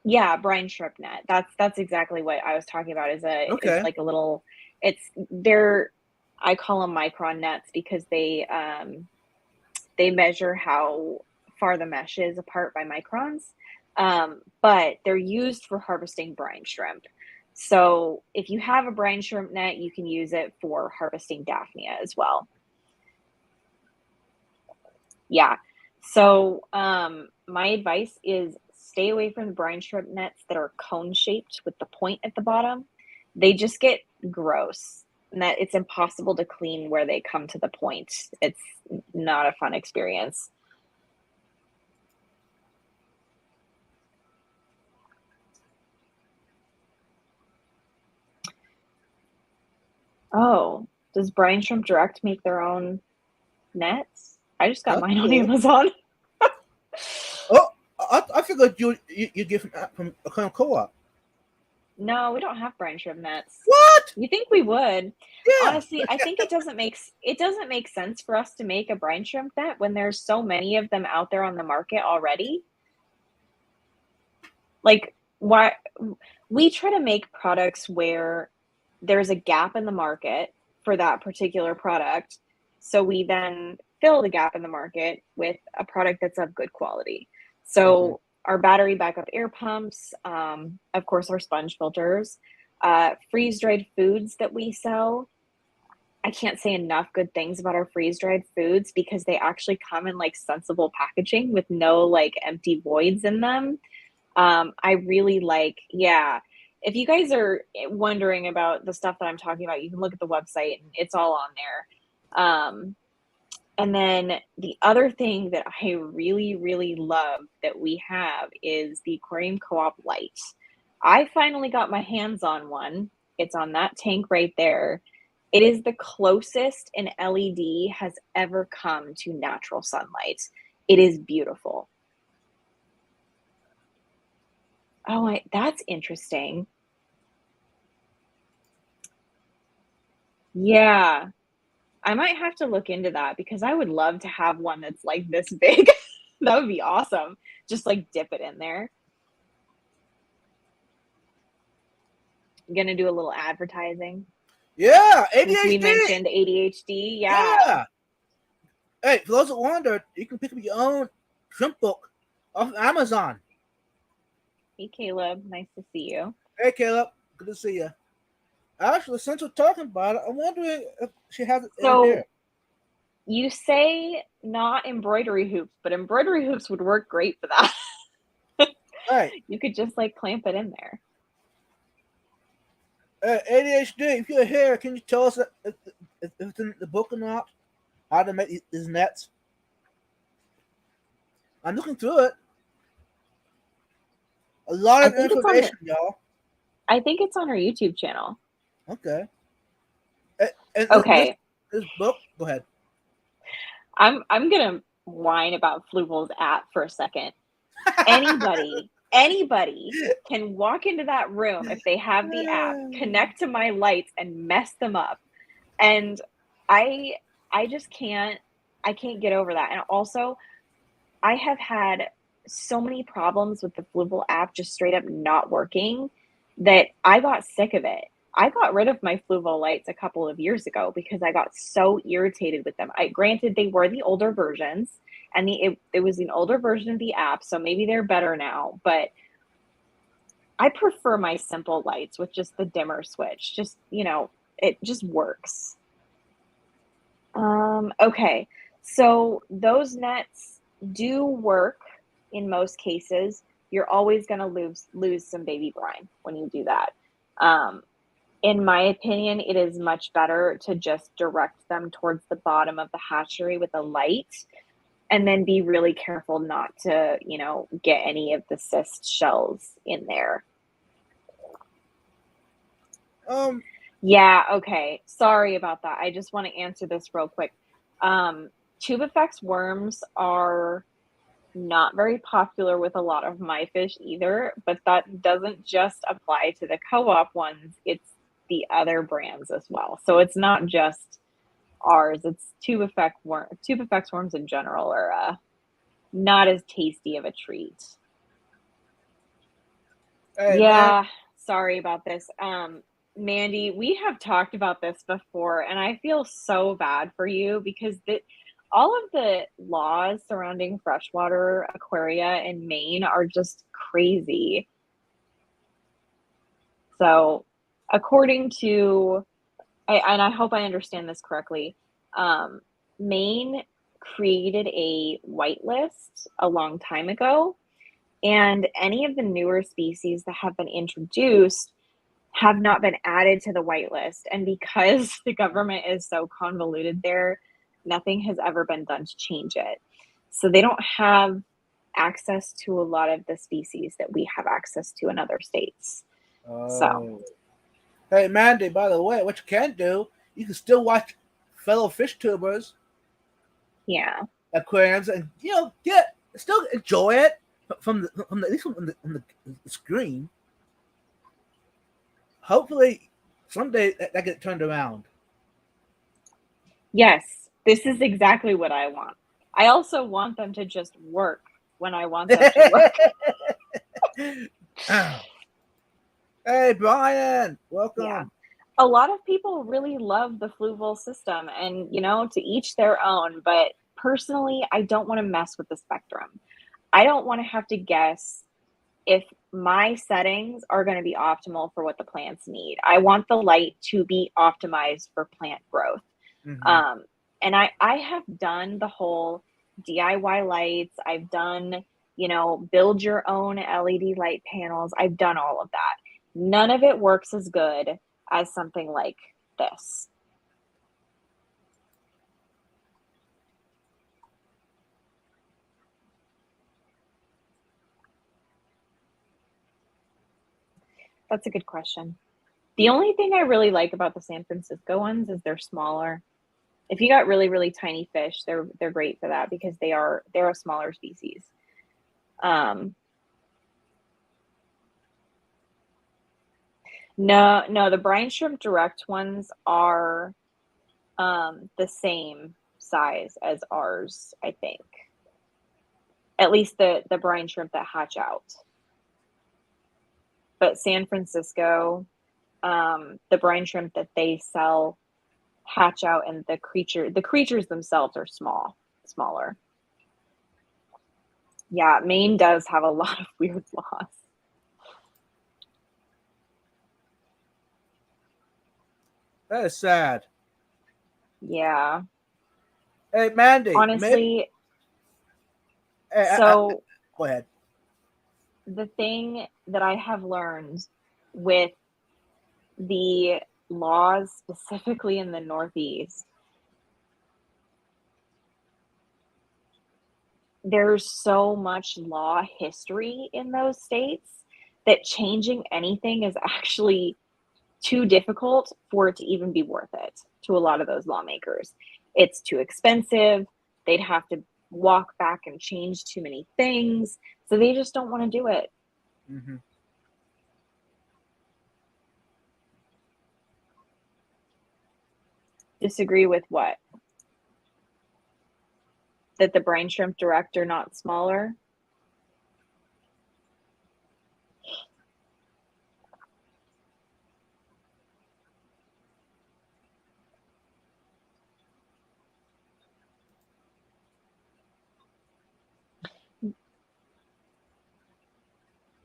yeah, brine shrimp net. That's exactly what I was talking about. It's like a little. I call them micron nets because they measure how far the mesh is apart by microns. But they're used for harvesting brine shrimp. So if you have a brine shrimp net, you can use it for harvesting Daphnia as well. Yeah. So my advice is stay away from the brine shrimp nets that are cone shaped with the point at the bottom. They just get gross. And that it's impossible to clean where they come to the point. It's not a fun experience. Oh, does Brine Shrimp Direct make their own nets? I just got That's mine on cool. Amazon. Oh, I figured you get from a co-op. No, we don't have brine shrimp nets. What? You think we would? Yeah. Honestly, I think it doesn't make sense for us to make a brine shrimp net when there's so many of them out there on the market already. Like, why we try to make products where there's a gap in the market for that particular product, so we then fill the gap in the market with a product that's of good quality. So our battery backup air pumps, of course, our sponge filters, freeze-dried foods that we sell. I can't say enough good things about our freeze-dried foods because they actually come in like sensible packaging with no like empty voids in them. I really like, yeah. If you guys are wondering about the stuff that I'm talking about, you can look at the website and it's all on there. And then the other thing that I really, really love that we have is the Aquarium Co-op light. I finally got my hands on one. It's on that tank right there. It is the closest an LED has ever come to natural sunlight. It is beautiful. Oh, that's interesting. Yeah, I might have to look into that because I would love to have one that's like this big. That would be awesome. Just like dip it in there. I'm gonna do a little advertising Yeah, since we ADHD. mentioned ADHD. Yeah. Yeah. Hey, for those that wonder, you can pick up your own shrimp book off Amazon. Hey, Caleb. Nice to see you. Hey, Caleb. Good to see you. Actually, since we're talking about it, I'm wondering if she has it in here. So you say not embroidery hoops, but embroidery hoops would work great for that. Right. You could just like clamp it in there. ADHD, if you're here, can you tell us if it's in the book or not? How to make these nets? I'm looking through it. A lot I of think it's on information, y'all. I think it's on our YouTube channel. Okay. And Okay. this book, go ahead. I'm gonna whine about Fluval's app for a second. Anybody can walk into that room if they have the app, connect to my lights and mess them up. And I just can't get over that. And also I have had so many problems with the Fluval app just straight up not working that I got sick of it. I got rid of my Fluval lights a couple of years ago because I got so irritated with them. Granted, they were the older versions, and it was an older version of the app, so maybe they're better now. But I prefer my simple lights with just the dimmer switch. Just it just works. Okay, so those nets do work in most cases. You're always going to lose some baby brine when you do that. In my opinion, it is much better to just direct them towards the bottom of the hatchery with a light and then be really careful not to, get any of the cyst shells in there. Yeah, okay. Sorry about that. I just want to answer this real quick. Tubifex worms are not very popular with a lot of my fish either, but that doesn't just apply to the co-op ones. It's the other brands as well. So it's not just ours. It's Tubifex worms in general are not as tasty of a treat. Hey, yeah, man. Sorry about this. Mandy, we have talked about this before, and I feel so bad for you because all of the laws surrounding freshwater aquaria in Maine are just crazy. So, according to, and I hope I understand this correctly, Maine created a whitelist a long time ago, And any of the newer species that have been introduced have not been added to the whitelist. And because the government is so convoluted there, nothing has ever been done to change it. So they don't have access to a lot of the species that we have access to in other states. So, Oh. Hey, Mandy, by the way, what you can do, you can still watch fellow fish tubers, yeah. aquariums, and get still enjoy it from the at least from the screen. Hopefully, someday that get turned around. Yes, this is exactly what I want. I also want them to just work when I want them to work. Hey, Brian, Yeah. welcome. A lot of people really love the Fluval system and, to each their own, but personally, I don't want to mess with the spectrum. I don't want to have to guess if my settings are going to be optimal for what the plants need. I want the light to be optimized for plant growth. Hmm. Um, and I have done the whole DIY lights. I've done, build your own LED light panels. I've done all of that. None of it works as good as something like this. That's a good question. The only thing I really like about the San Francisco ones is they're smaller. If you got really, really tiny fish, they're great for that because they're a smaller species. Um, no, the brine shrimp direct ones are the same size as ours, I think. At least the brine shrimp that hatch out. But San Francisco, the brine shrimp that they sell hatch out, and the creatures themselves are smaller. Yeah, Maine does have a lot of weird laws. That is sad. Yeah, Hey, Mandy, maybe. honestly. Hey, So go ahead. the thing that I have learned with the laws, specifically in the Northeast, there's so much law history in those states that changing anything is actually too difficult for it to even be worth it to a lot of those lawmakers. It's too expensive. They'd have to walk back and change too many things. So they just don't want to do it. Hmm. Disagree with what? That the brine shrimp direct are not smaller?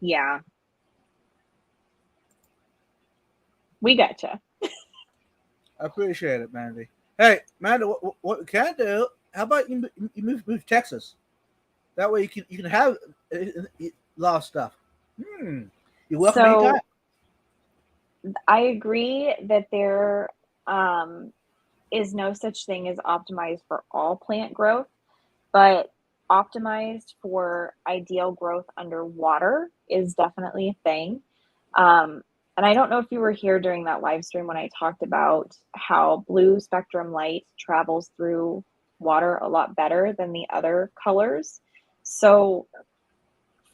Yeah, we gotcha. I appreciate it, Mandy. Hey, Mandy, what we can do? How about you move to Texas? That way you can have a lot of stuff. Hmm. You're welcome anytime. So I agree that there um, is no such thing as optimized for all plant growth, but optimized for ideal growth underwater is definitely a thing. Um, and I don't know if you were here during that live stream when I talked about how blue spectrum light travels through water a lot better than the other colors. So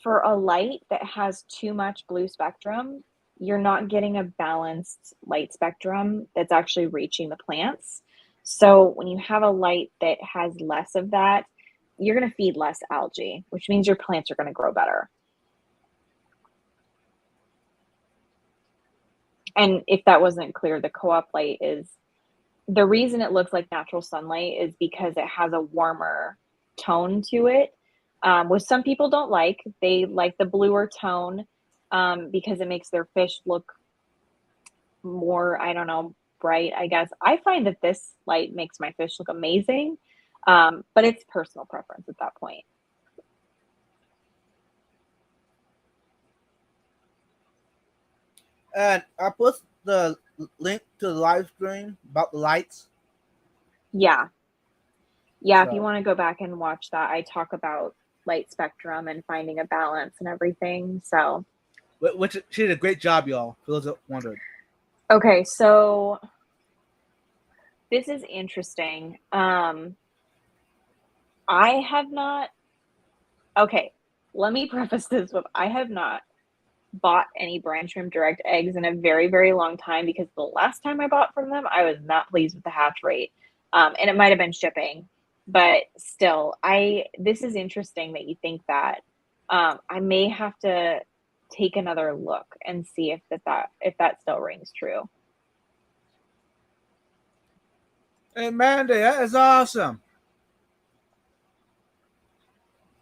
for a light that has too much blue spectrum, you're not getting a balanced light spectrum that's actually reaching the plants. So when you have a light that has less of that, you're going to feed less algae, which means your plants are going to grow better. And if that wasn't clear, the co-op light is the reason it looks like natural sunlight is because it has a warmer tone to it, which some people don't like. They like the bluer tone because it makes their fish look more, I don't know, bright, I guess. I find that this light makes my fish look amazing, but it's personal preference at that point. And I put the link to the live stream about the lights. Yeah. Yeah, if you So, want to go back and watch that, I talk about light spectrum and finding a balance and everything. So, which she did a great job, y'all. For those that wondered. okay, so this is interesting. I have not, okay, let me preface this with I have not bought any brine shrimp direct eggs in a very, very long time because the last time I bought from them, I was not pleased with the hatch rate. And it might have been shipping, but still, this is interesting that you think that. I may have to take another look and see if that still rings true. Hey, Mandy, that is awesome.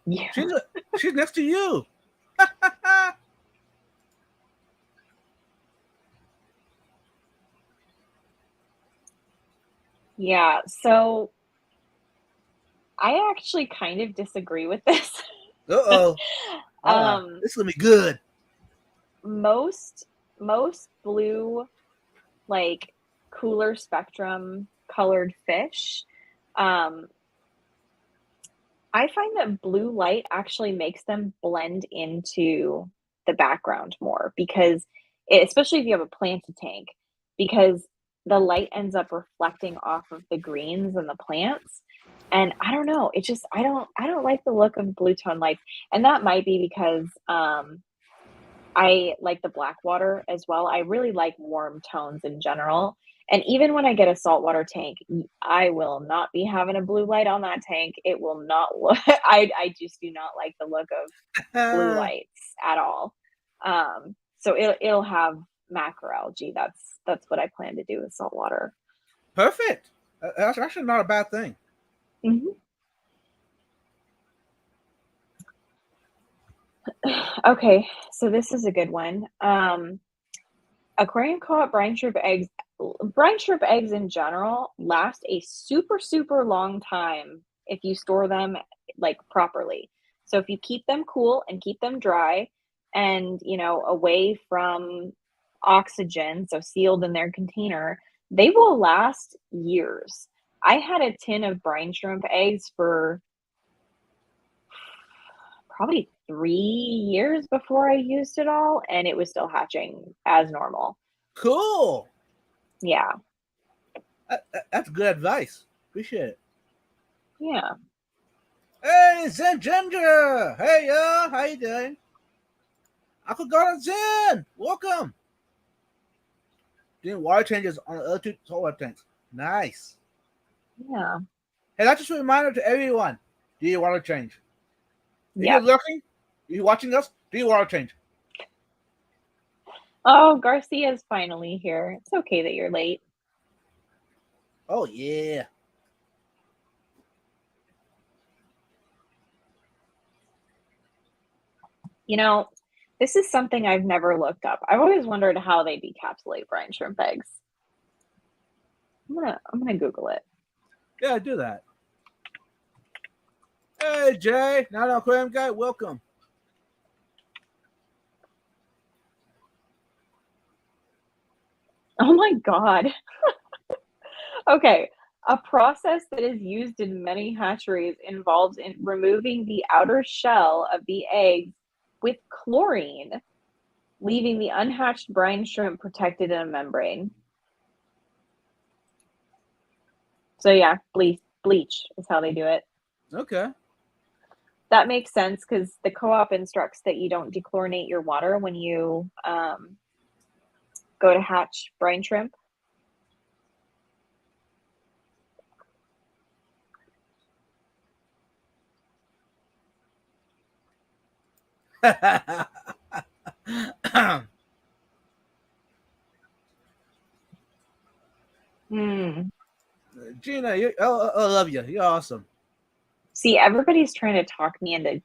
Yeah. She's next to you. Yeah, so I actually kind of disagree with this. Uh-oh. This is gonna be good. Most blue, like cooler spectrum colored fish, um, I find that blue light actually makes them blend into the background more because especially if you have a planted tank, because the light ends up reflecting off of the greens and the plants. And I don't know, it just I don't like the look of blue tone lights. And that might be because I like the black water as well. I really like warm tones in general. And even when I get a saltwater tank, I will not be having a blue light on that tank. It will not look, I just do not like the look of blue lights at all. So it'll have macroalgae. That's what I plan to do with saltwater. Perfect. That's actually not a bad thing. Mhm. Okay, so this is a good one. Aquarium co-op brine shrimp eggs in general last a super, super long time if you store them like properly. So if you keep them cool and keep them dry and, away from oxygen, so sealed in their container, they will last years. I had a tin of brine shrimp eggs for probably 3 years before I used it all, and it was still hatching as normal. Cool. Yeah. That's good advice. Appreciate it. Yeah. Hey, Zen Ginger. Hey, y'all. How you doing? Uncle Garden Zen. Welcome. Doing water changes on the other two solar tanks. Nice. Yeah. Hey, that's just a reminder to everyone. Do your water change. If you're Yep. looking, if you're watching us, do your water change. Oh, Garcia's finally here. It's okay that you're late. Oh, yeah. This is something I've never looked up. I've always wondered how they decapsulate brine shrimp eggs. I'm gonna Google it. Yeah, do that. Hey, Jay. Not an aquarium guy. Welcome. Oh my God. Okay. A process that is used in many hatcheries involves in removing the outer shell of the eggs with chlorine, leaving the unhatched brine shrimp protected in a membrane. So yeah, bleach is how they do it. Okay. That makes sense because the co-op instructs that you don't dechlorinate your water when you go to hatch brine shrimp. Hmm. Gina, I love you. You're awesome. See, everybody's trying to talk me into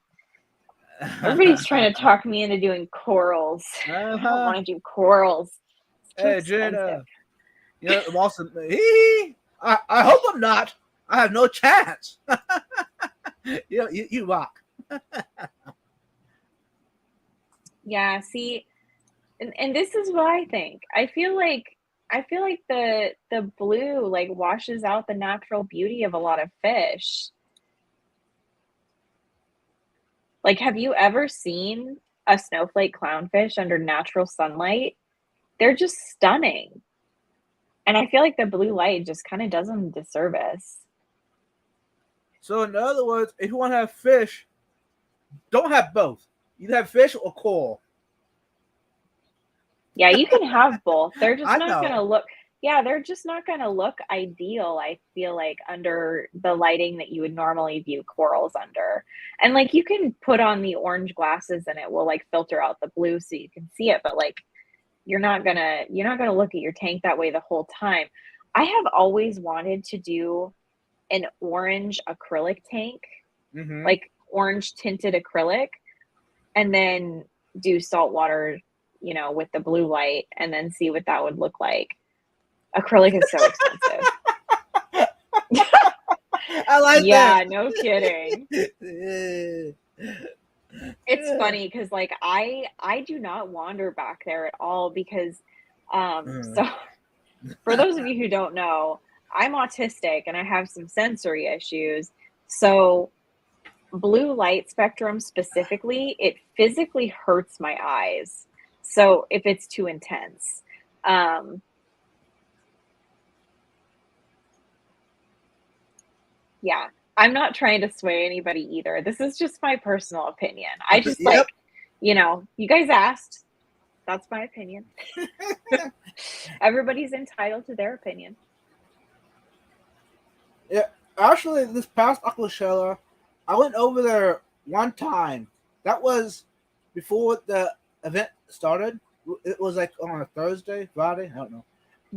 doing corals. I don't want to do corals. It's too Hey, expensive. Gina. I'm awesome. I hope I'm not. I have no chance. You rock. Yeah, see, and this is what I think. I feel like the blue like washes out the natural beauty of a lot of fish. Like, have you ever seen a snowflake clownfish under natural sunlight? They're just stunning. And I feel like the blue light just kind of does them a disservice. So in other words, if you want to have fish, don't have both. Either have fish or coral. Yeah, you can have both. They're just I not know. gonna look, yeah, they're just not gonna look ideal, I feel like, under the lighting that you would normally view corals under. And like you can put on the orange glasses and it will like filter out the blue so you can see it, but like you're not gonna look at your tank that way the whole time. I have always wanted to do an orange acrylic tank, Mm-hmm. like orange tinted acrylic, and then do saltwater, with the blue light and then see what that would look like. Acrylic is so expensive. I like that. Yeah, no kidding. It's funny because like I do not wander back there at all because so for those of you who don't know, I'm autistic and I have some sensory issues. So blue light spectrum specifically, it physically hurts my eyes. So if it's too intense. Um, yeah, I'm not trying to sway anybody either. This is just my personal opinion. I just Yep. like, you guys asked. That's my opinion. Everybody's entitled to their opinion. Yeah. Actually, this past Aquashella, I went over there one time. That was before the event started. It was like on a Thursday, Friday, I don't know.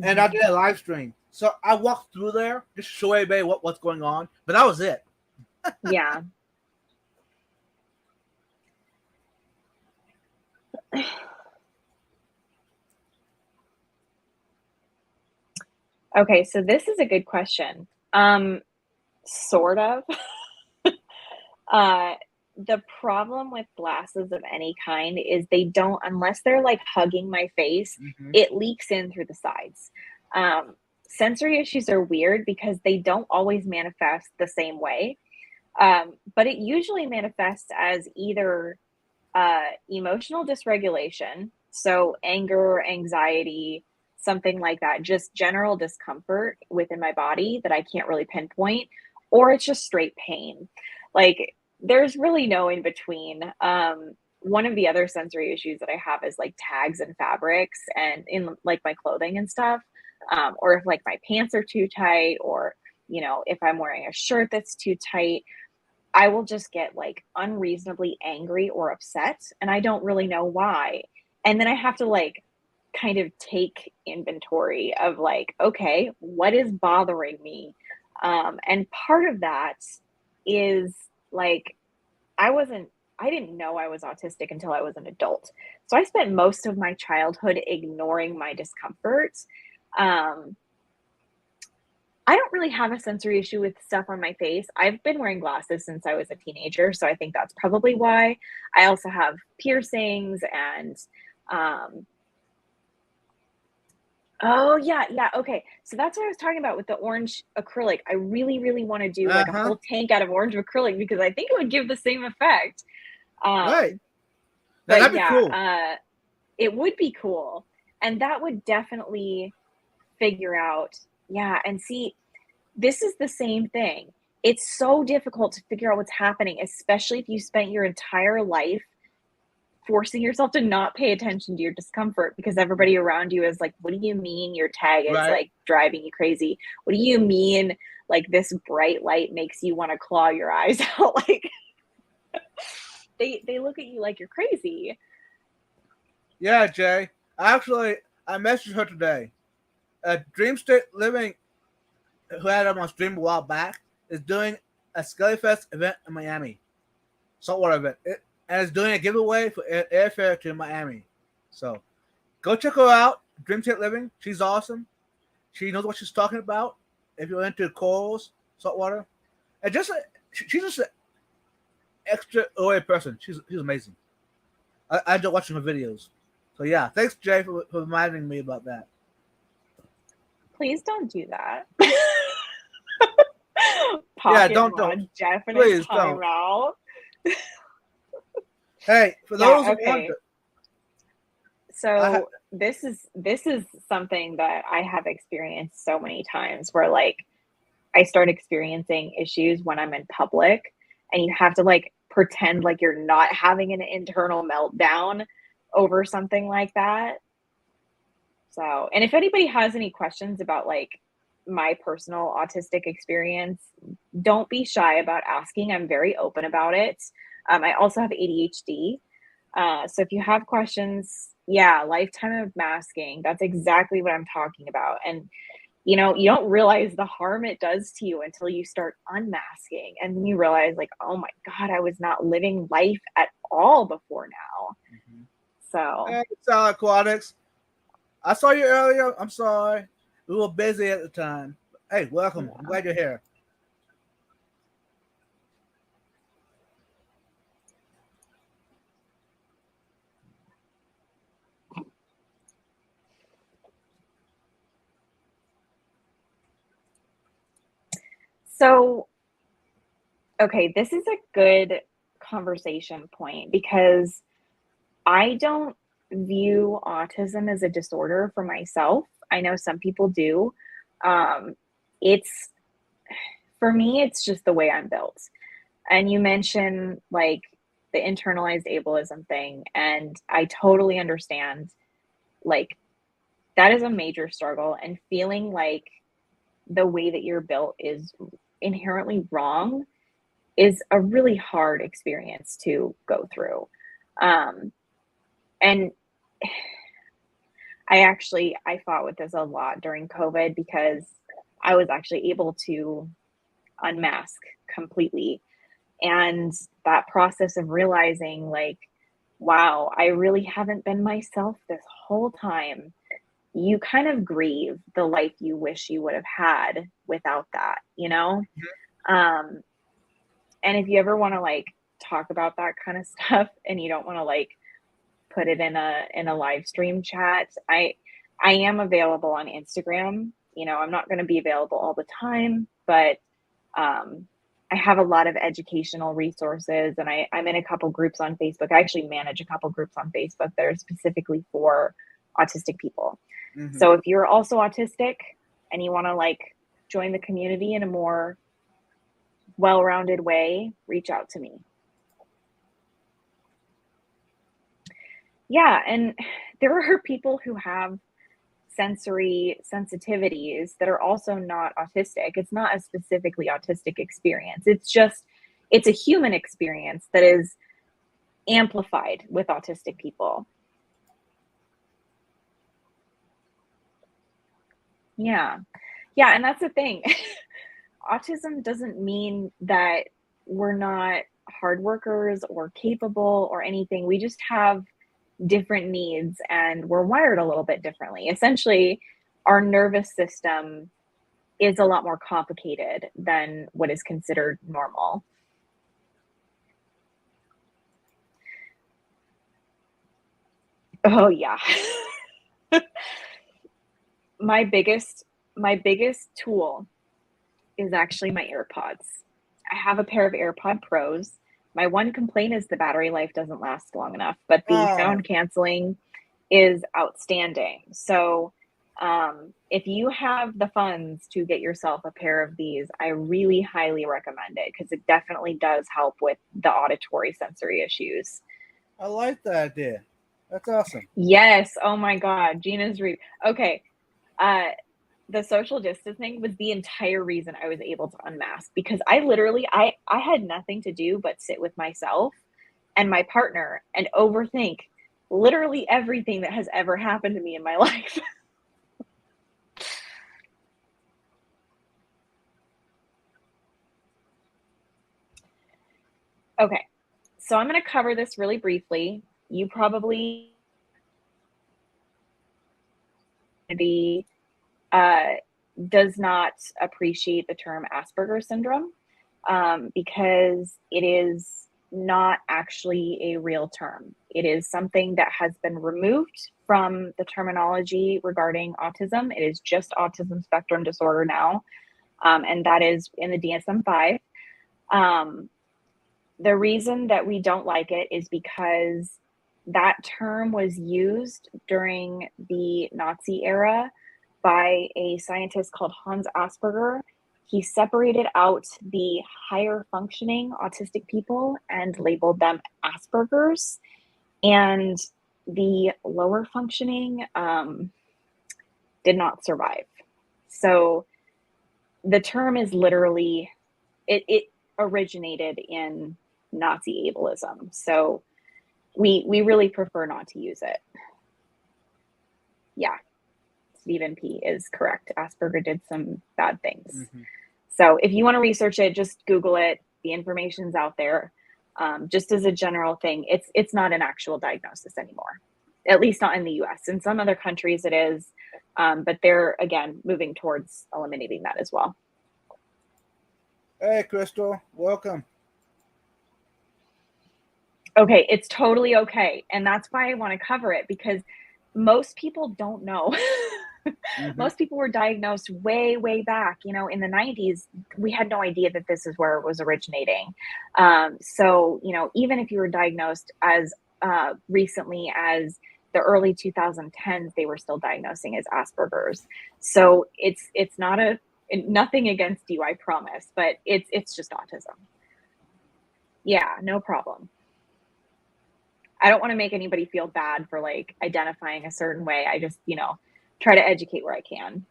And I Mhm. did a live stream. So I walked through there just to show everybody what's going on. But that was it. Yeah. Okay, so this is a good question. Sort of. Uh, the problem with glasses of any kind is they don't, unless they're like hugging my face, Hmm. it leaks in through the sides. Sensory issues are weird because they don't always manifest the same way. But it usually manifests as either emotional dysregulation, so anger, anxiety, something like that, just general discomfort within my body that I can't really pinpoint, or it's just straight pain. Like there's really no in between. One of the other sensory issues that I have is like tags and fabrics and in like my clothing and stuff. Or if like my pants are too tight, or if I'm wearing a shirt that's too tight, I will just get like unreasonably angry or upset, and I don't really know why. And then I have to like kind of take inventory of like, okay, what is bothering me? And part of that is like, I wasn't, I didn't know I was autistic until I was an adult. So I spent most of my childhood ignoring my discomfort. Um, I don't really have a sensory issue with stuff on my face. I've been wearing glasses since I was a teenager, so I think that's probably why. I also have piercings and um oh yeah, yeah, okay. So that's what I was talking about with the orange acrylic. I really, really want to do Uh like a huh. whole tank out of orange acrylic because I think it would give the same effect. Right. Um, Now but that'd be yeah, cool. it would be cool. And that would definitely figure out, yeah, and see, this is the same thing. It's so difficult to figure out what's happening, especially if you spent your entire life forcing yourself to not pay attention to your discomfort because everybody around you is like, what do you mean your tag is Right. like driving you crazy? What do you mean like this bright light makes you want to claw your eyes out? Like they look at you like you're crazy. Yeah, Jay. Actually, I messaged her today. Dream State Living, who had him on stream a while back, is doing a Skelly Fest event in Miami. Saltwater event. And it's doing a giveaway for airfare to Miami. So go check her out. Dream State Living. She's awesome. She knows what she's talking about. If you're into corals, saltwater, and she's just an extraordinary person. She's amazing. I enjoy watching her videos. So yeah, thanks Jay for reminding me about that. Please don't do that. Yeah, Pocket don't. mod, definite Please don't. timeout. Hey, for those Yeah, who okay. wonder, So this is something that I have experienced so many times where like I start experiencing issues when I'm in public and you have to like pretend like you're not having an internal meltdown over something like that. So, and if anybody has any questions about like my personal autistic experience, don't be shy about asking. I'm very open about it. I also have ADHD. So if you have questions, yeah, lifetime of masking, that's exactly what I'm talking about. And you don't realize the harm it does to you until you start unmasking. And then you realize, like, oh my God, I was not living life at all before now. So, hey, Solid Aquatics, I saw you earlier. I'm sorry, we were busy at the time. Hey, welcome. I'm yeah. glad you're here. So, okay, this is a good conversation point because I don't view autism as a disorder for myself. I know some people do. Um, it's for me, it's just the way I'm built. And you mentioned like the internalized ableism thing, and I totally understand. Like, that is a major struggle, and feeling like the way that you're built is inherently wrong is a really hard experience to go through. Um, and I fought with this a lot during COVID because I was actually able to unmask completely. And that process of realizing, like, wow, I really haven't been myself this whole time. You kind of grieve the life you wish you would have had without that, you know? Um, and if you ever want to like talk about that kind of stuff and you don't want to like put it in a live stream chat, I am available on Instagram. I'm not going to be available all the time, but um, I have a lot of educational resources, and I'm in a couple groups on Facebook. I actually manage a couple groups on Facebook that are specifically for autistic people. Mm-hmm. So if you're also autistic and you want to like join the community in a more well-rounded way, reach out to me. Yeah, and there are people who have sensory sensitivities that are also not autistic. It's not a specifically autistic experience. It's a human experience that is amplified with autistic people. Yeah. Yeah, and that's the thing. Autism doesn't mean that we're not hard workers or capable or anything. We just have different needs and we're wired a little bit differently. Essentially, our nervous system is a lot more complicated than what is considered normal. Oh yeah. my biggest my biggest tool is actually my AirPods. I have a pair of AirPod Pros. My one complaint is the battery life doesn't last long enough, but the Oh, sound canceling is outstanding. So, if you have the funds to get yourself a pair of these, I really highly recommend it because it definitely does help with the auditory sensory issues. I like that idea. That's awesome. Yes. Oh my God. Gina's re okay. Uh, the social distancing was the entire reason I was able to unmask because I had nothing to do but sit with myself and my partner and overthink literally everything that has ever happened to me in my life. Okay. So I'm going to cover this really briefly. You probably uh, does not appreciate the term Asperger syndrome because it is not actually a real term. It is something that has been removed from the terminology regarding autism. It is just autism spectrum disorder now, and that is in the DSM-5. The reason that we don't like it is because that term was used during the Nazi era by a scientist called Hans Asperger. He separated out the higher functioning autistic people and labeled them Asperger's, and the lower functioning did not survive. So the term is literally, it originated in Nazi ableism. So we really prefer not to use it. Yeah, Stephen P. is correct. Asperger did some bad things. Mm-hmm. So if you want to research it, just Google it. The information's out there. Just as a general thing, it's not an actual diagnosis anymore, at least not in the US. In some other countries it is, but they're, again, moving towards eliminating that as well. Hey, Crystal, welcome. Okay, it's totally okay. And that's why I want to cover it, because most people don't know. Mm-hmm. Most people were diagnosed way, way back. You know, in the 90s, we had no idea that this is where it was originating. So, you know, even if you were diagnosed as recently as the early 2010s, they were still diagnosing as Asperger's. So it's not nothing against you, I promise, but it's just autism. Yeah, no problem. I don't want to make anybody feel bad for like identifying a certain way. I just, you know, try to educate where I can.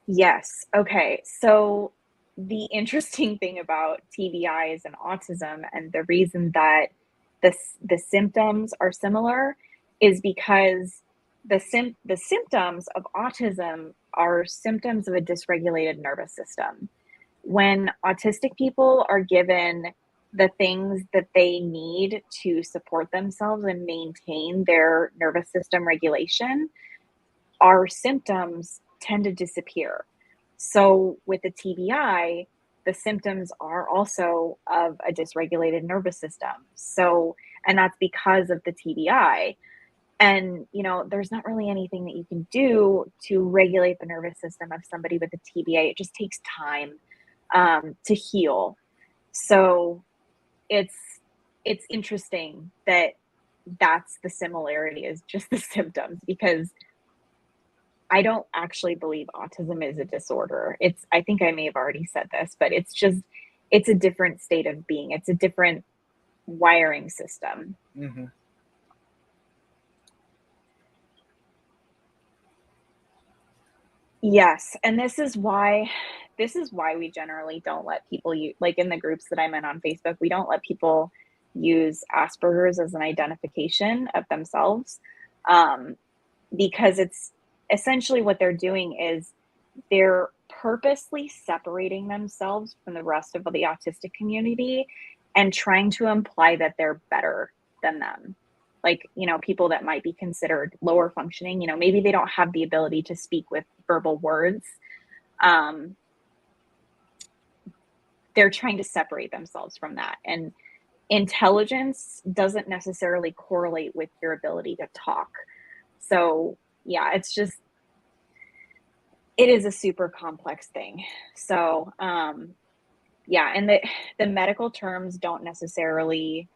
Yes. Okay. So the interesting thing about TBIs and autism, and the reason that the symptoms are similar, is because the symptoms of autism are symptoms of a dysregulated nervous system. When autistic people are given the things that they need to support themselves and maintain their nervous system regulation, our symptoms tend to disappear. So with the TBI, the symptoms are also of a dysregulated nervous system. So, and that's because of the TBI. And, you know, there's not really anything that you can do to regulate the nervous system of somebody with a TBI. It just takes time to heal. So it's interesting that that's the similarity, is just the symptoms, because I don't actually believe autism is a disorder. I think I may have already said this, but it's a different state of being. It's a different wiring system. Mm-hmm. Yes, and this is why we generally don't let people use, like in the groups that I'm in on Facebook, we don't let people use Asperger's as an identification of themselves, because it's essentially what they're doing is they're purposely separating themselves from the rest of the autistic community and trying to imply that they're better than them. Like, you know, people that might be considered lower functioning, you know, maybe they don't have the ability to speak with verbal words. They're trying to separate themselves from that. And intelligence doesn't necessarily correlate with your ability to talk. So yeah, it is a super complex thing. So yeah, and the medical terms don't necessarily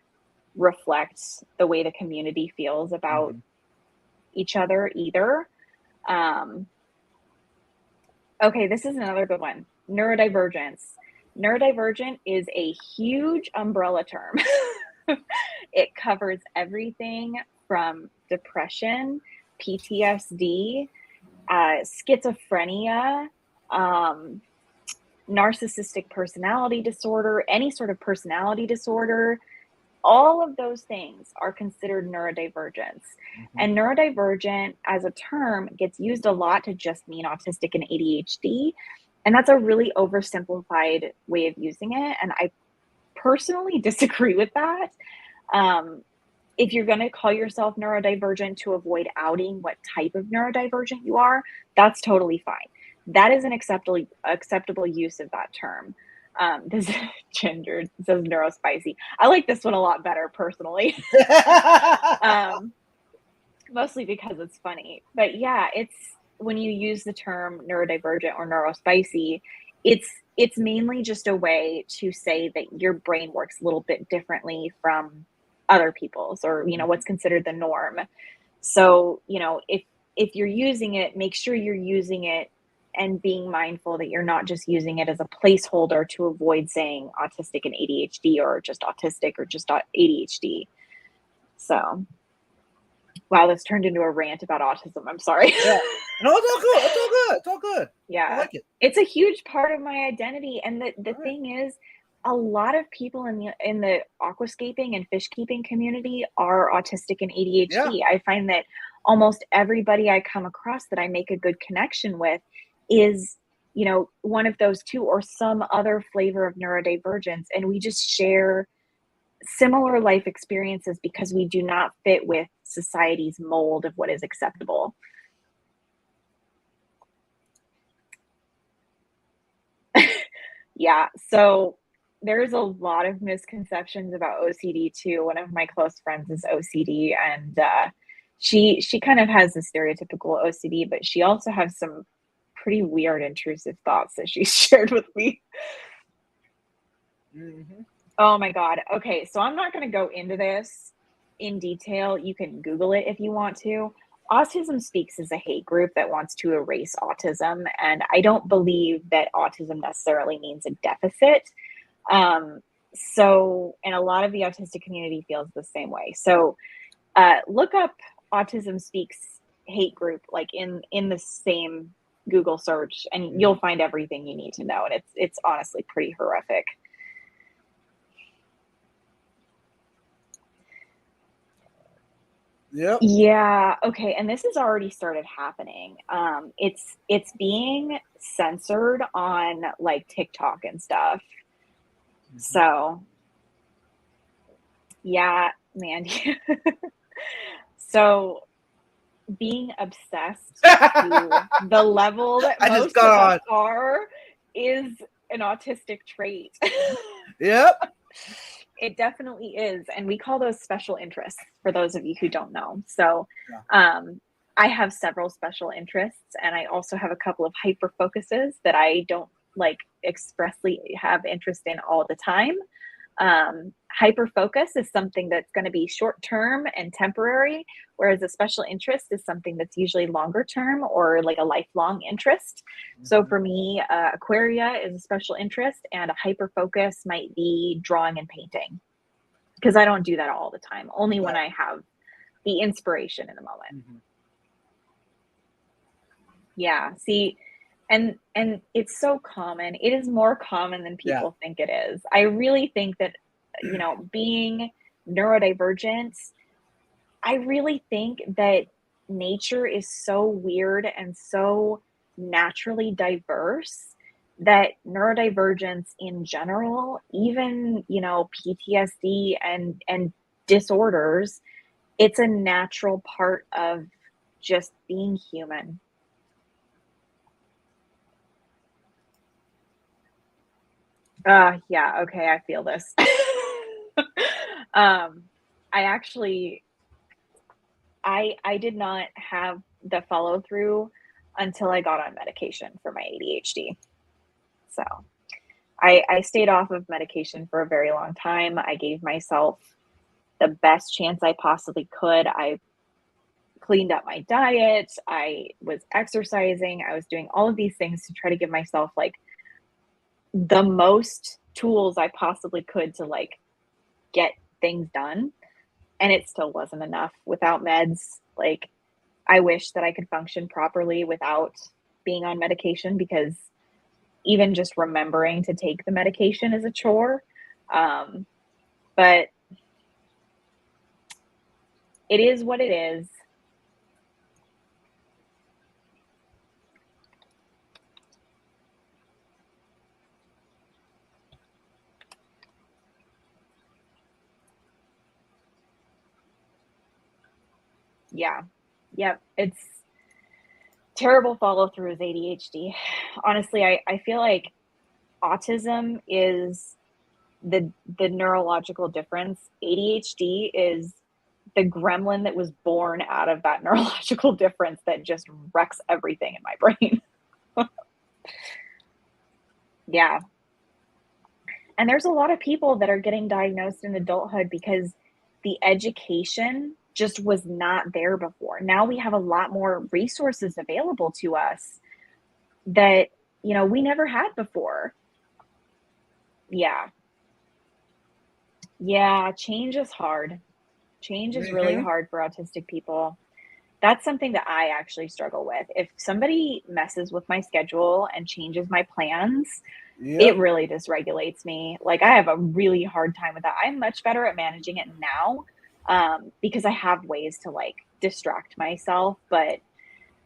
reflect the way the community feels about mm-hmm. each other either. Okay, this is another good one. Neurodivergence. Neurodivergent is a huge umbrella term. It covers everything from depression, PTSD, schizophrenia, narcissistic personality disorder, any sort of personality disorder. All of those things are considered neurodivergence. Mm-hmm. And neurodivergent as a term gets used a lot to just mean autistic and ADHD. And that's a really oversimplified way of using it. And I personally disagree with that. if you're going to call yourself neurodivergent to avoid outing what type of neurodivergent you are, that's totally fine. That is an acceptable use of that term. This Ginger says neurospicy. I like this one a lot better personally. Mostly because it's funny. But yeah, it's when you use the term neurodivergent or neurospicy, it's mainly just a way to say that your brain works a little bit differently from other people's, or what's considered the norm. So, if you're using it, make sure you're using it and being mindful that you're not just using it as a placeholder to avoid saying autistic and ADHD, or just autistic or just ADHD. So, wow, this turned into a rant about autism. I'm sorry. Yeah. No, it's all good. It's all good. It's all good. Yeah. I like it. It's a huge part of my identity. And the thing is, a lot of people in the aquascaping and fish keeping community are autistic and ADHD. Yeah. I find that almost everybody I come across that I make a good connection with is, one of those two or some other flavor of neurodivergence. And we just share similar life experiences because we do not fit with society's mold of what is acceptable. Yeah, so there's a lot of misconceptions about OCD too. One of my close friends is OCD, and she kind of has the stereotypical OCD, but she also has some pretty weird intrusive thoughts that she shared with me. Mm-hmm. Oh my God. Okay, so I'm not going to go into this in detail. You can Google it if you want to. Autism Speaks is a hate group that wants to erase autism, and I don't believe that autism necessarily means a deficit. And a lot of the autistic community feels the same way. So look up Autism Speaks hate group, like in the same Google search, and you'll find everything you need to know. And it's honestly pretty horrific. Yep. Yeah. Okay. And this has already started happening. It's being censored on like TikTok and stuff. Mm-hmm. So yeah, man. So being obsessed to the level that most of us are is an autistic trait. Yep. It definitely is. And we call those special interests, for those of you who don't know. So I have several special interests, and I also have a couple of hyper focuses that I don't like expressly have interest in all the time. Hyper focus is something that's going to be short term and temporary, whereas a special interest is something that's usually longer term or like a lifelong interest. Mm-hmm. So for me, Aquaria is a special interest, and a hyper focus might be drawing and painting, because I don't do that all the time, only when I have the inspiration in the moment. Mm-hmm. Yeah, see, and it's so common. It is more common than people think it is. I really think that, being neurodivergent, I really think that nature is so weird and so naturally diverse that neurodivergence in general, even, PTSD and disorders, it's a natural part of just being human. Yeah, okay, I feel this. I actually, I did not have the follow through until I got on medication for my ADHD. So I stayed off of medication for a very long time. I gave myself the best chance I possibly could. I cleaned up my diet. I was exercising. I was doing all of these things to try to give myself like the most tools I possibly could to like get things done. And it still wasn't enough without meds. Like, I wish that I could function properly without being on medication, because even just remembering to take the medication is a chore. But it is what it is. Yeah. Yep. It's terrible follow through with ADHD. Honestly, I feel like autism is the neurological difference. ADHD is the gremlin that was born out of that neurological difference that just wrecks everything in my brain. Yeah. And there's a lot of people that are getting diagnosed in adulthood because the education just was not there before. Now we have a lot more resources available to us that, we never had before. Yeah. Yeah, change is hard. Change is really Mm-hmm. hard for autistic people. That's something that I actually struggle with. If somebody messes with my schedule and changes my plans, it Yep. really dysregulates me. Like, I have a really hard time with that. I'm much better at managing it now, because I have ways to, like, distract myself, but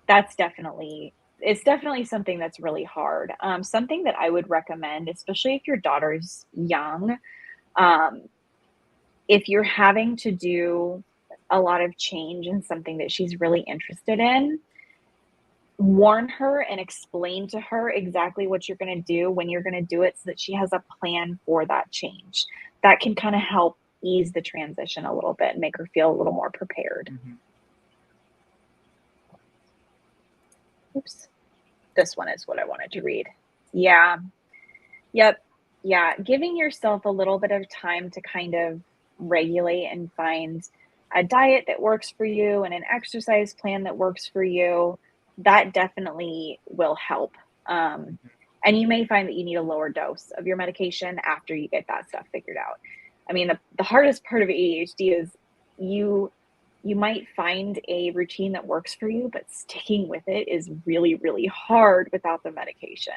it's definitely something that's really hard. Something that I would recommend, especially if your daughter's young, um, if you're having to do a lot of change in something that she's really interested in, warn her and explain to her exactly what you're going to do when you're going to do it so that she has a plan for that change. That can kind of help ease the transition a little bit and make her feel a little more prepared. Mm-hmm. Oops. This one is what I wanted to read. Yeah. Yep. Yeah. Giving yourself a little bit of time to kind of regulate and find a diet that works for you and an exercise plan that works for you, that definitely will help. Um, and you may find that you need a lower dose of your medication after you get that stuff figured out. I mean, the hardest part of ADHD is you you might find a routine that works for you, but sticking with it is really, really hard without the medication.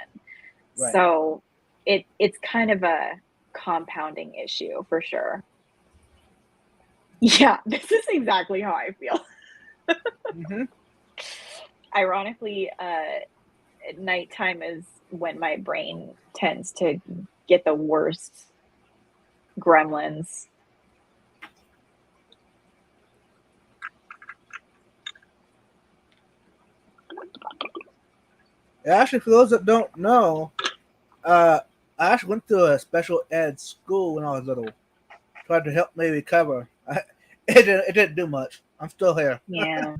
Right. So it's kind of a compounding issue for sure. Yeah, this is exactly how I feel. Mm-hmm. Ironically, nighttime is when my brain tends to get the worst gremlins. Actually, for those that don't know, uh, I actually went to a special ed school when I was little. Tried to help me recover. It didn't do much. I'm still here. Yeah.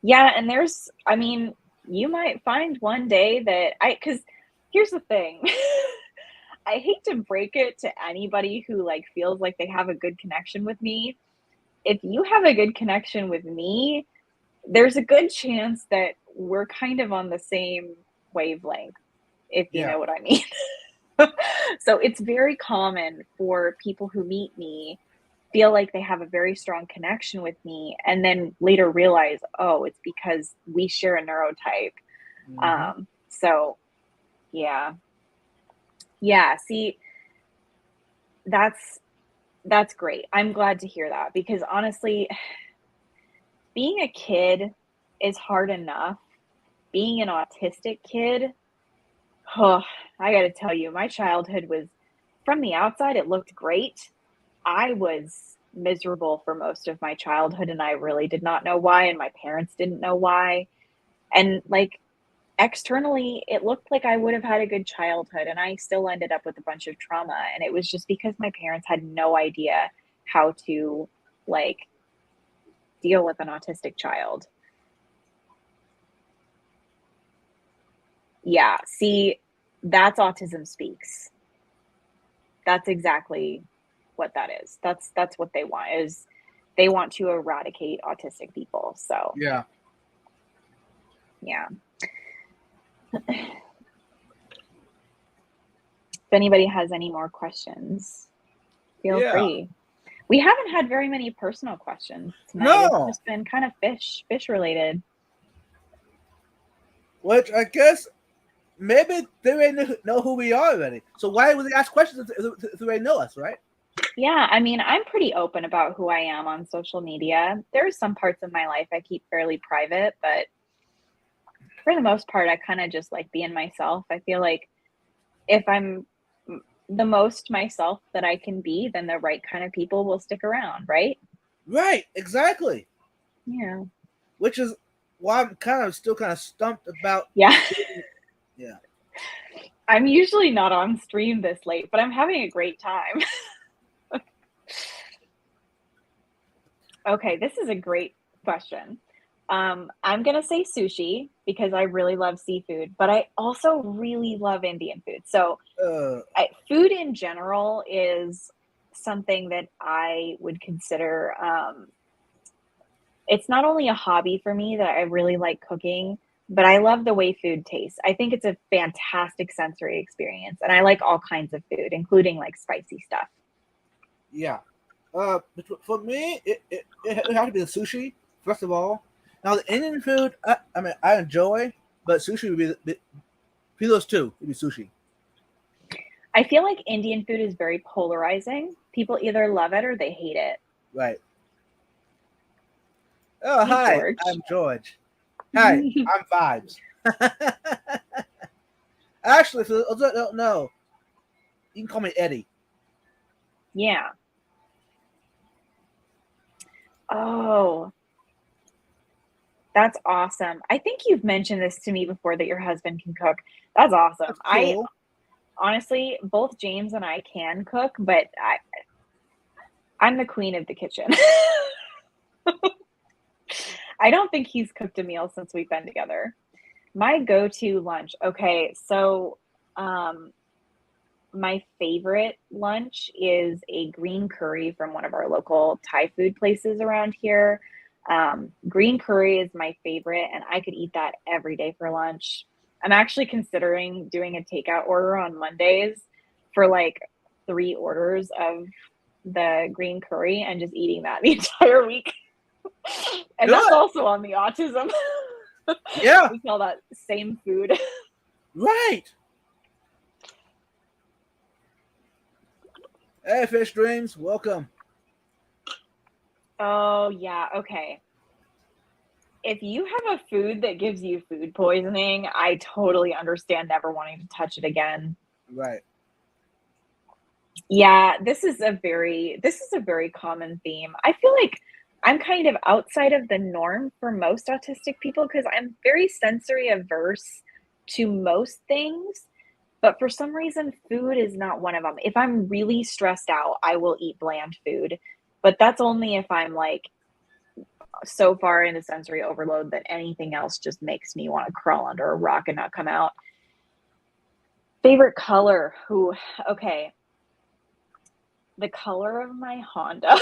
Yeah, and I mean, you might find one day that because here's the thing. I hate to break it to anybody who like feels like they have a good connection with me. If you have a good connection with me, there's a good chance that we're kind of on the same wavelength, if you Yeah. know what I mean. So it's very common for people who meet me feel like they have a very strong connection with me and then later realize, oh, it's because we share a neurotype. Mm-hmm. So yeah. Yeah, see, that's that's great. I'm glad to hear that because honestly, being a kid is hard enough. Being an autistic kid, oh, I got to tell you, my childhood was from the outside, it looked great. I was miserable for most of my childhood and I really did not know why and my parents didn't know why. And like externally, it looked like I would have had a good childhood and I still ended up with a bunch of trauma and it was just because my parents had no idea how to like deal with an autistic child. Yeah, see, that's autism speaks. That's exactly what that is. That's what they want is they want to eradicate autistic people. So, Yeah. yeah. If anybody has any more questions, feel Yeah. free. We haven't had very many personal questions tonight. It's No. just been kind of fish related. Which I guess maybe they already know who we are already. So why would they ask questions if they already know us, right? Yeah, I mean, I'm pretty open about who I am on social media. There are some parts of my life I keep fairly private, but for the most part, I kind of just like being myself. I feel like if I'm the most myself that I can be, then the right kind of people will stick around, right? Right, exactly. Yeah. Which is why I'm still kind of stumped about. Yeah. Yeah. I'm usually not on stream this late, but I'm having a great time. Okay, this is a great question. I'm gonna say sushi because I really love seafood, but I also really love Indian food. So, Uh, food in general is something that I would consider. It's not only a hobby for me that I really like cooking, but I love the way food tastes. I think it's a fantastic sensory experience, and I like all kinds of food, including like spicy stuff. yeah. For me, it had to be the sushi first of all. Now the Indian food, I mean, I enjoy, but sushi would be be those two. It'd be sushi. I feel like Indian food is very polarizing. People either love it or they hate it. Right. Oh, Hey, hi. George. I'm George. Hi. I'm Vibes. Actually, for those that don't know, you can call me Eddie. Yeah. Oh, that's awesome. I think you've mentioned this to me before that your husband can cook. That's awesome. That's I cool. honestly, both James and I can cook, but I'm the queen of the kitchen. I don't think he's cooked a meal since we've been together. My go-to lunch. Okay, so um my favorite lunch is a green curry from one of our local Thai food places around here. Green curry is my favorite, and I could eat that every day for lunch. I'm actually considering doing a takeout order on Mondays for like 3 orders of the green curry and just eating that the entire week. And that's Good. also on the autism. Yeah. We call that same food. Right. Hey, Fish Dreams. Welcome. Oh, yeah. Okay. If you have a food that gives you food poisoning, I totally understand never wanting to touch it again. Right. Yeah, this is a very common theme. I feel like I'm kind of outside of the norm for most autistic people because I'm very sensory averse to most things, but for some reason food is not one of them. If I'm really stressed out, I will eat bland food, but that's only if I'm like so far into sensory overload that anything else just makes me want to crawl under a rock and not come out. Favorite color? Who? Okay, the color of my Honda.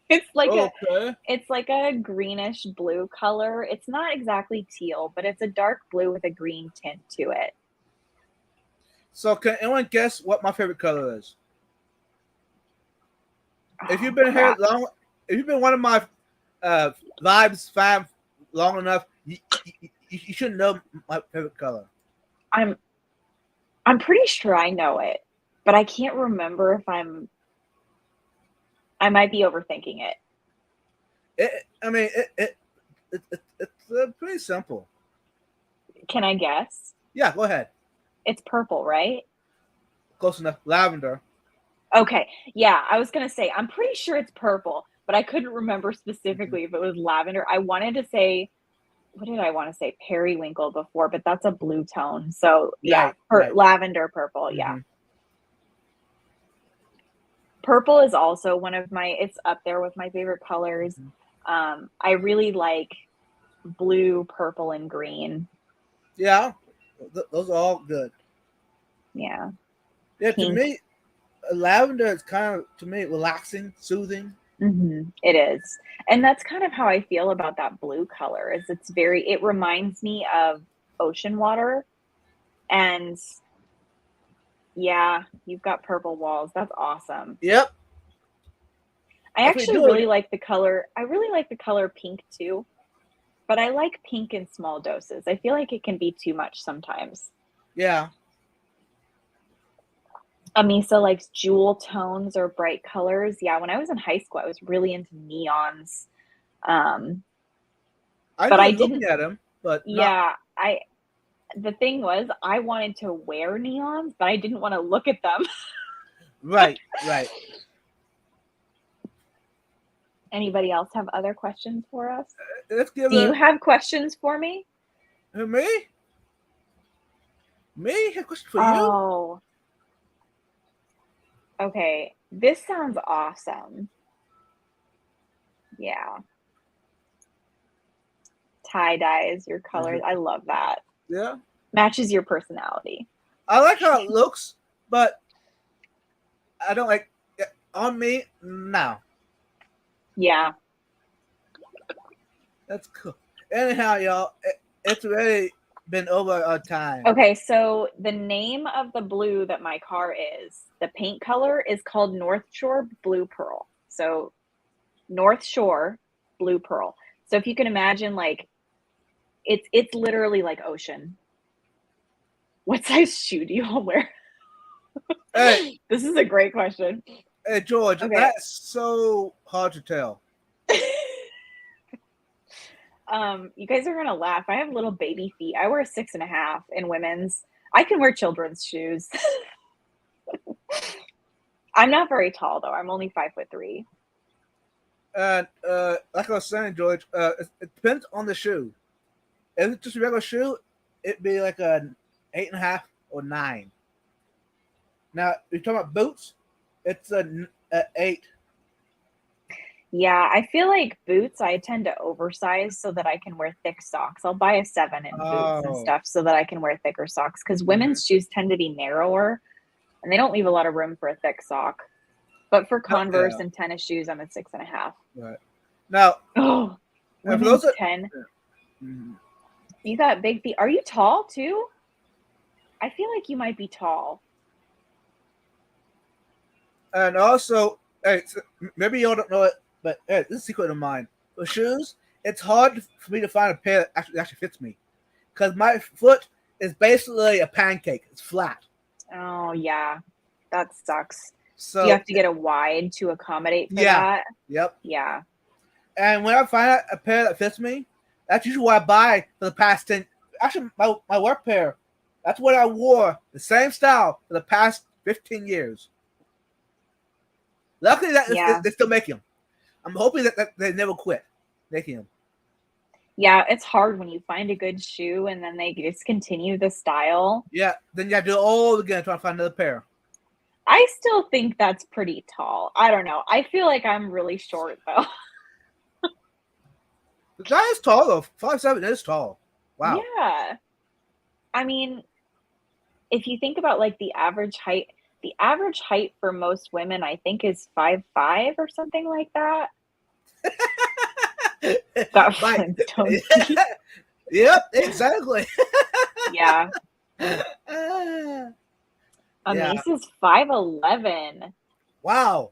it's like a Okay. it's like a greenish blue color. It's not exactly teal, but it's a dark blue with a green tint to it. So, can anyone guess what my favorite color is? If you've Oh been here crap. long, if you've been one of my uh, Vibes fan long enough, you should know my favorite color. I'm I'm pretty sure I know it, but I can't remember if I might be overthinking it. I mean, it's pretty simple. Can I guess? Yeah, go ahead. It's purple, right? Close enough. Lavender. Okay. Yeah, I was gonna say, I'm pretty sure it's purple, but I couldn't remember Mhm. specifically if it was lavender. I wanted to say, what did I want to say? Periwinkle before, but that's a blue tone. So yeah, Right, right. lavender purple. Yeah. Hmm. Purple is also one of it's up there with my favorite colors. Hmm. I really like blue, purple, and green. Yeah, those are all good. Yeah. Yeah, to Pink. me, lavender is kind of to me relaxing, soothing. It is. And that's kind of how I feel about that blue color is it reminds me of ocean water. And yeah, you've got purple walls. That's awesome. Yep, I that's what actually you do. really like the color pink too, but I like pink in small doses. I feel like it can be too much sometimes. Yeah, Amisa likes jewel tones or bright colors. Yeah, when I was in high school, I was really into neons. Um, I but enjoy I looking didn't, at them, but not yeah, the thing was, I wanted to wear neons, but I didn't want to look at them. right, right. Anybody else have other questions for us? Let's give Do you it. have questions for me? Me? Me? A question for you? Oh, okay. This sounds awesome. Yeah. Tie-dye is your colors. I love that. Yeah. Matches your personality. I like how it looks, but I don't like it on me. No. Yeah. That's cool. Anyhow, y'all, it's already been over our time. Okay, so the name of the blue that my car is, the paint color is called North Shore Blue Pearl. So North Shore Blue Pearl. So if you can imagine, like, it's literally like ocean. What size shoe do you all wear? Hey, This is a great question. hey, George, Okay. that's so hard to tell. You guys are gonna laugh. I have little baby feet. I wear 6.5 in women's. I can wear children's shoes. I'm not very tall though. I'm only 5'3". And like I was saying, George, it depends on the shoe. If it's just a regular shoe, it'd be like an 8.5 or 9. Now, if you're talking about boots, it's a 8. Yeah, I feel like boots I tend to oversize so that I can wear thick socks. I'll buy a 7 in boots and Oh, stuff so that I can wear thicker socks because mhm. women's shoes tend to be narrower and they don't leave a lot of room for a thick sock. But for Yeah, Converse and tennis shoes, I'm at 6.5. right. Now, Oh, for those women's that, 10. mhm. You got big feet. Are you tall too? I feel like you might be tall. And also, hey, maybe y'all don't know it, but hey, this is a secret of mine. For shoes, it's hard for me to find a pair that actually fits me because my foot is basically a pancake. It's flat. Oh, yeah. That sucks. You So have to get a wide to accommodate for yeah, that. yep. Yeah. And when I find a pair that fits me, that's usually what I buy for the past 10. Actually, my work pair, that's what I wore the same style for the past 15 years. Luckily, Yeah. they still make them. I'm hoping that they never quit making them. Yeah, it's hard when you find a good shoe and then they discontinue the style. Yeah, then you have to do it all again trying to find another pair. I still think that's pretty tall. I don't know. I feel like I'm really short though. That is tall though. 5'7" is tall. Wow. Yeah. I mean, if you think about like the average height for most women, I think is 5'5" or something like that. Got Mike. Flintstone feet. Yep, exactly. Yeah. Yeah. Amaze 5'11". Wow.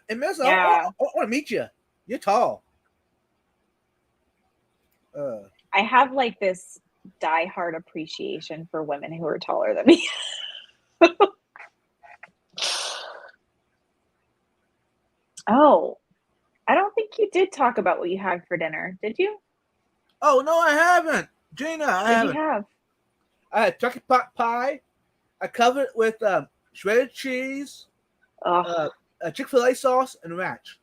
And Miss, I Yeah. want to meet you. You're tall. Uh, I have like this diehard appreciation for women who are taller than me. Oh, I don't think you did talk about what you had for dinner, did you? oh no, I haven't, Gina. I What'd you haven't. have? I had turkey pot pie. I covered it with shredded cheese, Oh, uh, a Chick-fil-A sauce, and ranch,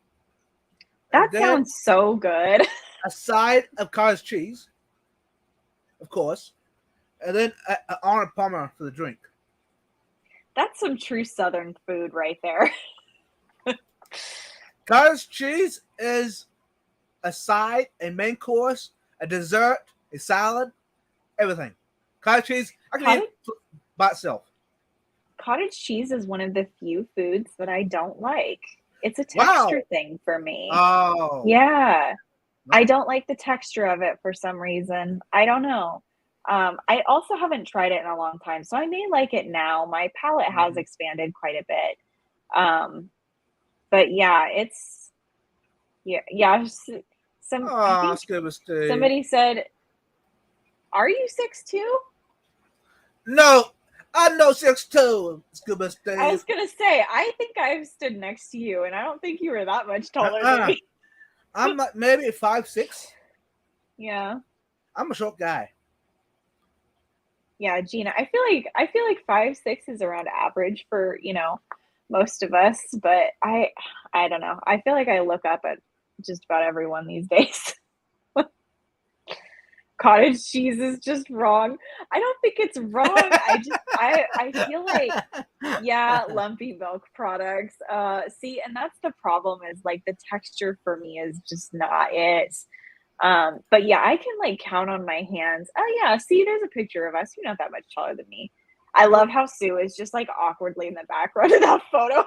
and that then sounds so good. a side of cottage cheese, of course, and then a Arnold Palmer for the drink. That's some true Southern food right there. Cottage cheese is a side, a main course, a dessert, a salad, everything. Cottage cheese, I can eat Cottage it by itself. cottage cheese is one of the few foods that I don't like. It's a texture Wow. thing for me. Oh. Yeah. I Wow. don't like the texture of it for some reason. I don't know. I also haven't tried it in a long time, so I may like it now. My palate has Mhm. expanded quite a bit. Um, but yeah, it's yeah. I Oh, think Scuba Steve. somebody said, "Are you 6'2"?" No, I'm no 6'2", Scuba I was Steve. gonna say, I think I've stood next to you, and I don't think you were that much taller than Uh-uh. me. I'm like maybe 5'6". Yeah, I'm a short guy. yeah, Gina. I feel like 5'6" is around average for most of us, but I don't know. I feel like I look up at just about everyone these days. Cottage cheese is just wrong. I don't think it's wrong. I feel like yeah, lumpy milk products. See, and that's the problem is like the texture for me is just not it. But yeah, I can like count on my hands. Oh yeah, see, there's a picture of us. You're not that much taller than me. I love how Sue is just like awkwardly in the background of that photo.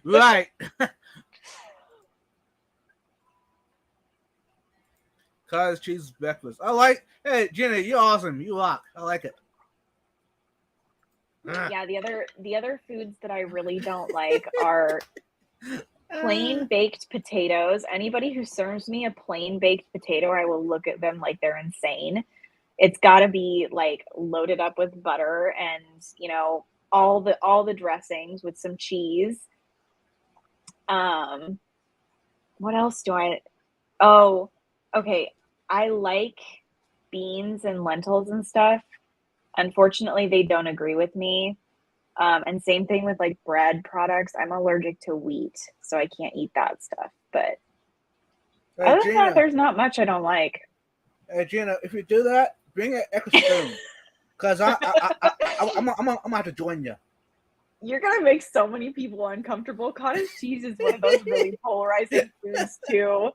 Right. Cottage cheese breakfast. I like. Hey, Jenny, you're awesome. You rock. I like it. Yeah, the other foods that I really don't like are plain baked potatoes. Anybody who serves me a plain baked potato, I will look at them like they're insane. It's got to be like loaded up with butter and, you know, all the dressings with some cheese. Um, what else do I Oh, okay. I like beans and lentils and stuff. Unfortunately, they don't agree with me. And same thing with like bread products. I'm allergic to wheat, so I can't eat that stuff. But Hey, other than that, Gina. there's not much I don't like. Hey, Gina. If you do that, bring an extra spoon, cause I'm gonna have to join you. You're gonna make so many people uncomfortable. Cottage cheese is one of those really polarizing foods too.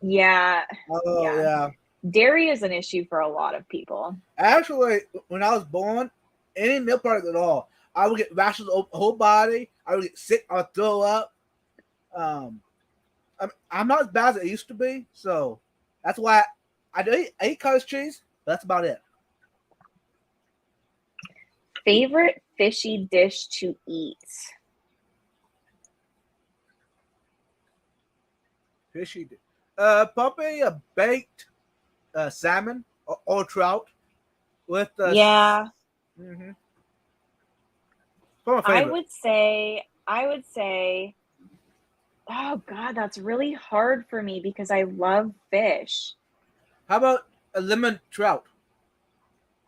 Yeah, Oh yeah. yeah. Dairy is an issue for a lot of people. Actually, when I was born, any milk product at all, I would get rashes over the whole body. I would get sick. I would throw up. Um, I'm not as bad as it used to be, so that's why I eat cottage cheese. But that's about it. Favorite fishy dish to eat? Fishy. Probably a baked salmon or trout with Yeah, mm-hmm. Probably my favorite. I would say, oh God, that's really hard for me because I love fish. How about a lemon trout?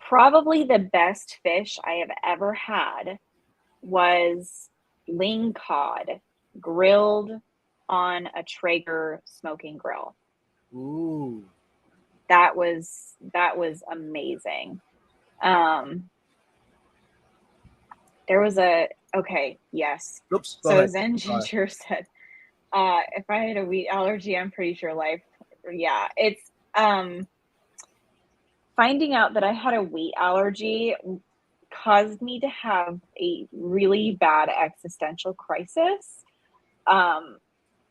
Probably the best fish I have ever had was ling cod grilled on a Traeger smoking grill. Ooh. That was amazing. Um, there was a okay, yes. Oops. Go So ahead. Zen Sorry. Ginger said, if I had a wheat allergy, I'm pretty sure life. Yeah, it's finding out that I had a wheat allergy caused me to have a really bad existential crisis. Um,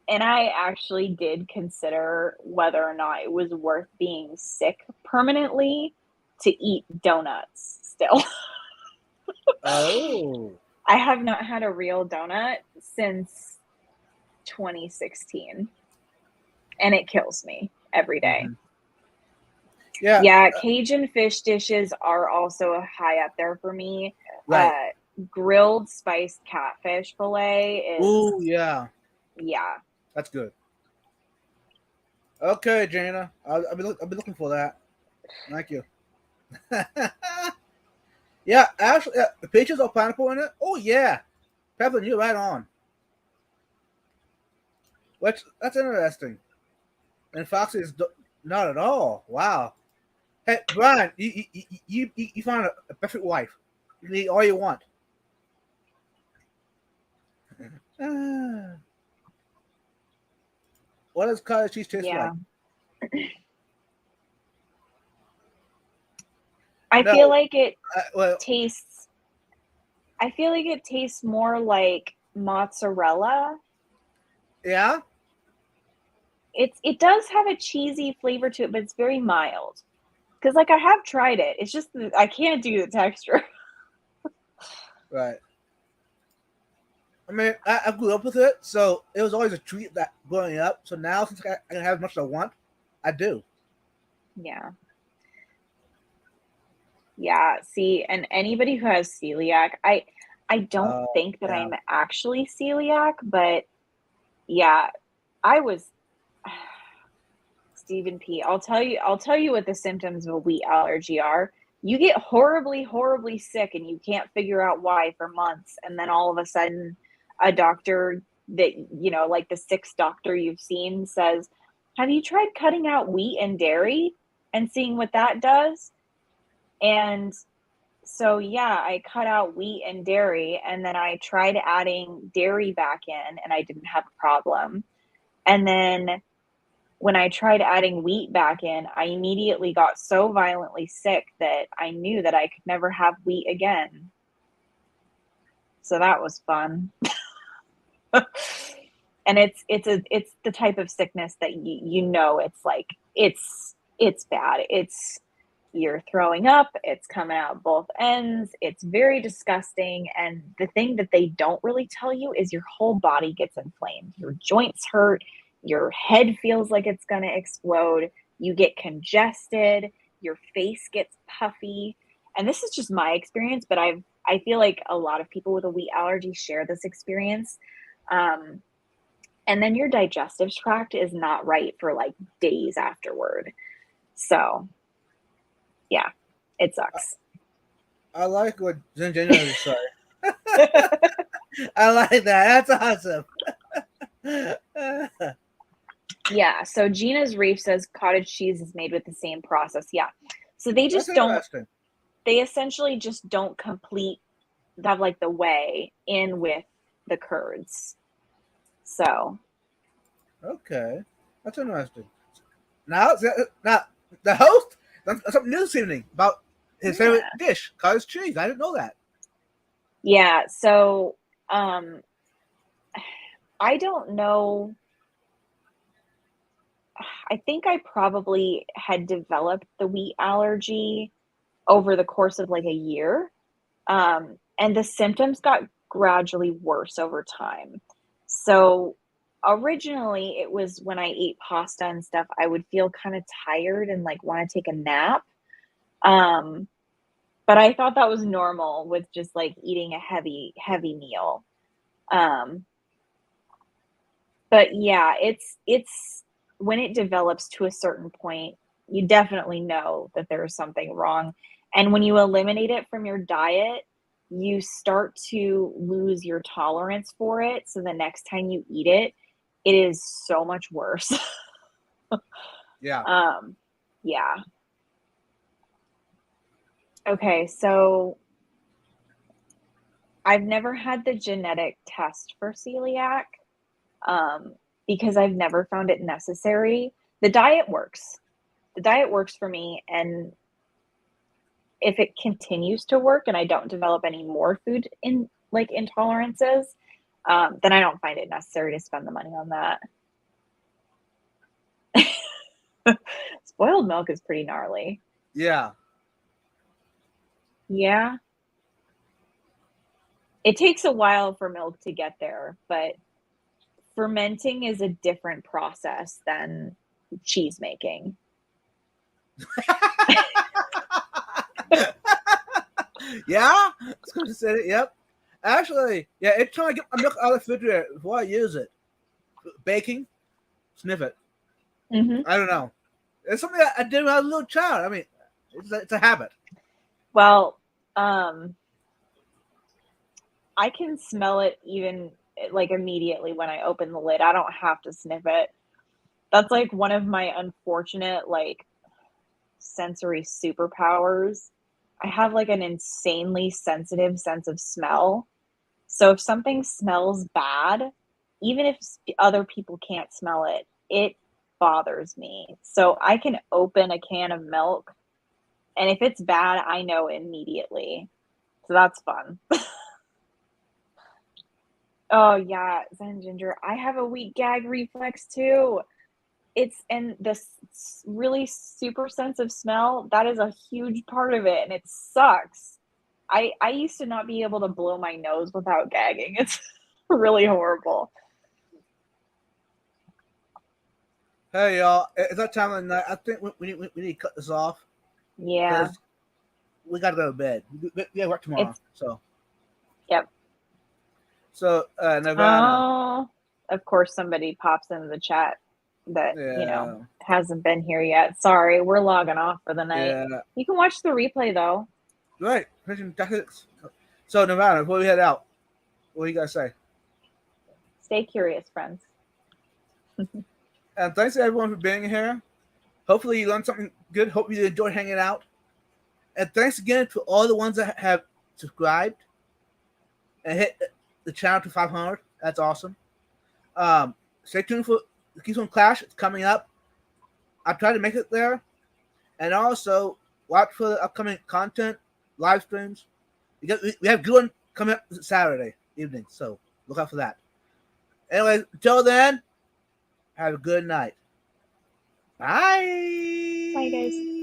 and I actually did consider whether or not it was worth being sick permanently to eat donuts still. Oh. I have not had a real donut since 2016, and it kills me every day. Mm-hmm. Yeah. Yeah, Cajun fish dishes are also high up there for me. Right. Grilled spiced catfish fillet is, Ooh. Yeah. yeah. That's good. Okay, Jana. I've been looking for that. Thank you. Yeah, actually, peaches or pineapple in it. Oh yeah, Pepper, you're right on. Which that's interesting. And Foxy is not at all. Wow. Hey, Brian, you found a perfect wife. You can eat all you want. Ah, what does cottage cheese taste Yeah. like? I No, feel like it well, tastes I feel like it tastes more like mozzarella. yeah. It does have a cheesy flavor to it, but it's very mild. Because like I have tried it. It's just I can't do the texture. Right. I mean, I grew up with it, so it was always a treat that growing up. So now, since I can have as much as I want, I do. Yeah. Yeah. See, and anybody who has celiac, I don't think that Yeah. I'm actually celiac, but yeah, I was Stephen P. I'll tell you what the symptoms of a wheat allergy are. you get horribly, horribly sick and you can't figure out why for months. And then all of a sudden, a doctor that, like the sixth doctor you've seen says, have you tried cutting out wheat and dairy and seeing what that does? And so, yeah, I cut out wheat and dairy, and then I tried adding dairy back in, and I didn't have a problem. And then when I tried adding wheat back in, I immediately got so violently sick that I knew that I could never have wheat again. So that was fun. And it's the type of sickness that it's like it's bad. You're throwing up, it's coming out both ends, it's very disgusting. And the thing that they don't really tell you is your whole body gets inflamed. Your joints hurt, your head feels like it's going to explode, you get congested, your face gets puffy. And this is just my experience, but I feel like a lot of people with a wheat allergy share this experience. And then your digestive tract is not right for like days afterward. So yeah, it sucks. I like what Ginger is saying. I like that. That's awesome. Yeah. So Gina's Reef says cottage cheese is made with the same process. Yeah. So they just don't. They essentially just don't have like the whey in with the curds. So. Okay, that's interesting. Now the host. That's something new this evening about his favorite dish, cottage cheese. I didn't know that. Yeah, so I don't know. I think I probably had developed the wheat allergy over the course of like a year. And the symptoms got gradually worse over time. So originally it was when I ate pasta and stuff, I would feel kind of tired and like want to take a nap. But I thought that was normal with just like eating a heavy meal. But yeah, it's when it develops to a certain point, you definitely know that there's something wrong. And when you eliminate it from your diet, you start to lose your tolerance for it. So the next time you eat it, it is so much worse. Yeah. Yeah. Okay, so I've never had the genetic test for celiac because I've never found it necessary. The diet works. The diet works for me, and if it continues to work and I don't develop any more food intolerances, then I don't find it necessary to spend the money on that. Spoiled milk is pretty gnarly. Yeah. Yeah. It takes a while for milk to get there, but fermenting is a different process than cheese making. Yeah, it's going to say it. Yep. Actually, yeah, it's trying to get my milk out of the refrigerator before I use it. Baking, sniff it. Mm-hmm. I don't know. It's something I did when I was a little child. I mean, it's a habit. Well, I can smell it even like immediately when I open the lid. I don't have to sniff it. That's like one of my unfortunate like sensory superpowers. I have like an insanely sensitive sense of smell. So if something smells bad, even if other people can't smell it, it bothers me. So I can open a can of milk, and if it's bad, I know immediately. So that's fun. Oh yeah, Zen Ginger. I have a wheat gag reflex too. And this really super sense of smell, that is a huge part of it, and it sucks. I used to not be able to blow my nose without gagging. It's really horrible. Hey y'all, it's that time of night. I think we need to cut this off. Yeah. We gotta go to bed. We gotta work tomorrow. Yep. So Nirvana. Oh, of course somebody pops into the chat. that, Yeah. hasn't been here yet. Sorry, we're logging off for the night. Yeah. You can watch the replay though. Right. So Nirvana, before we head out, what do you guys say? Stay curious, friends. And thanks to everyone for being here. Hopefully you learned something good. Hope you enjoyed hanging out. And thanks again to all the ones that have subscribed and hit the channel to 500. That's awesome. Stay tuned for the Keystone Clash. It's coming up. I'll try to make it there. And also, watch for the upcoming content, live streams. We have good one coming up Saturday evening, so look out for that. Anyway, until then, have a good night. Bye. Bye, guys.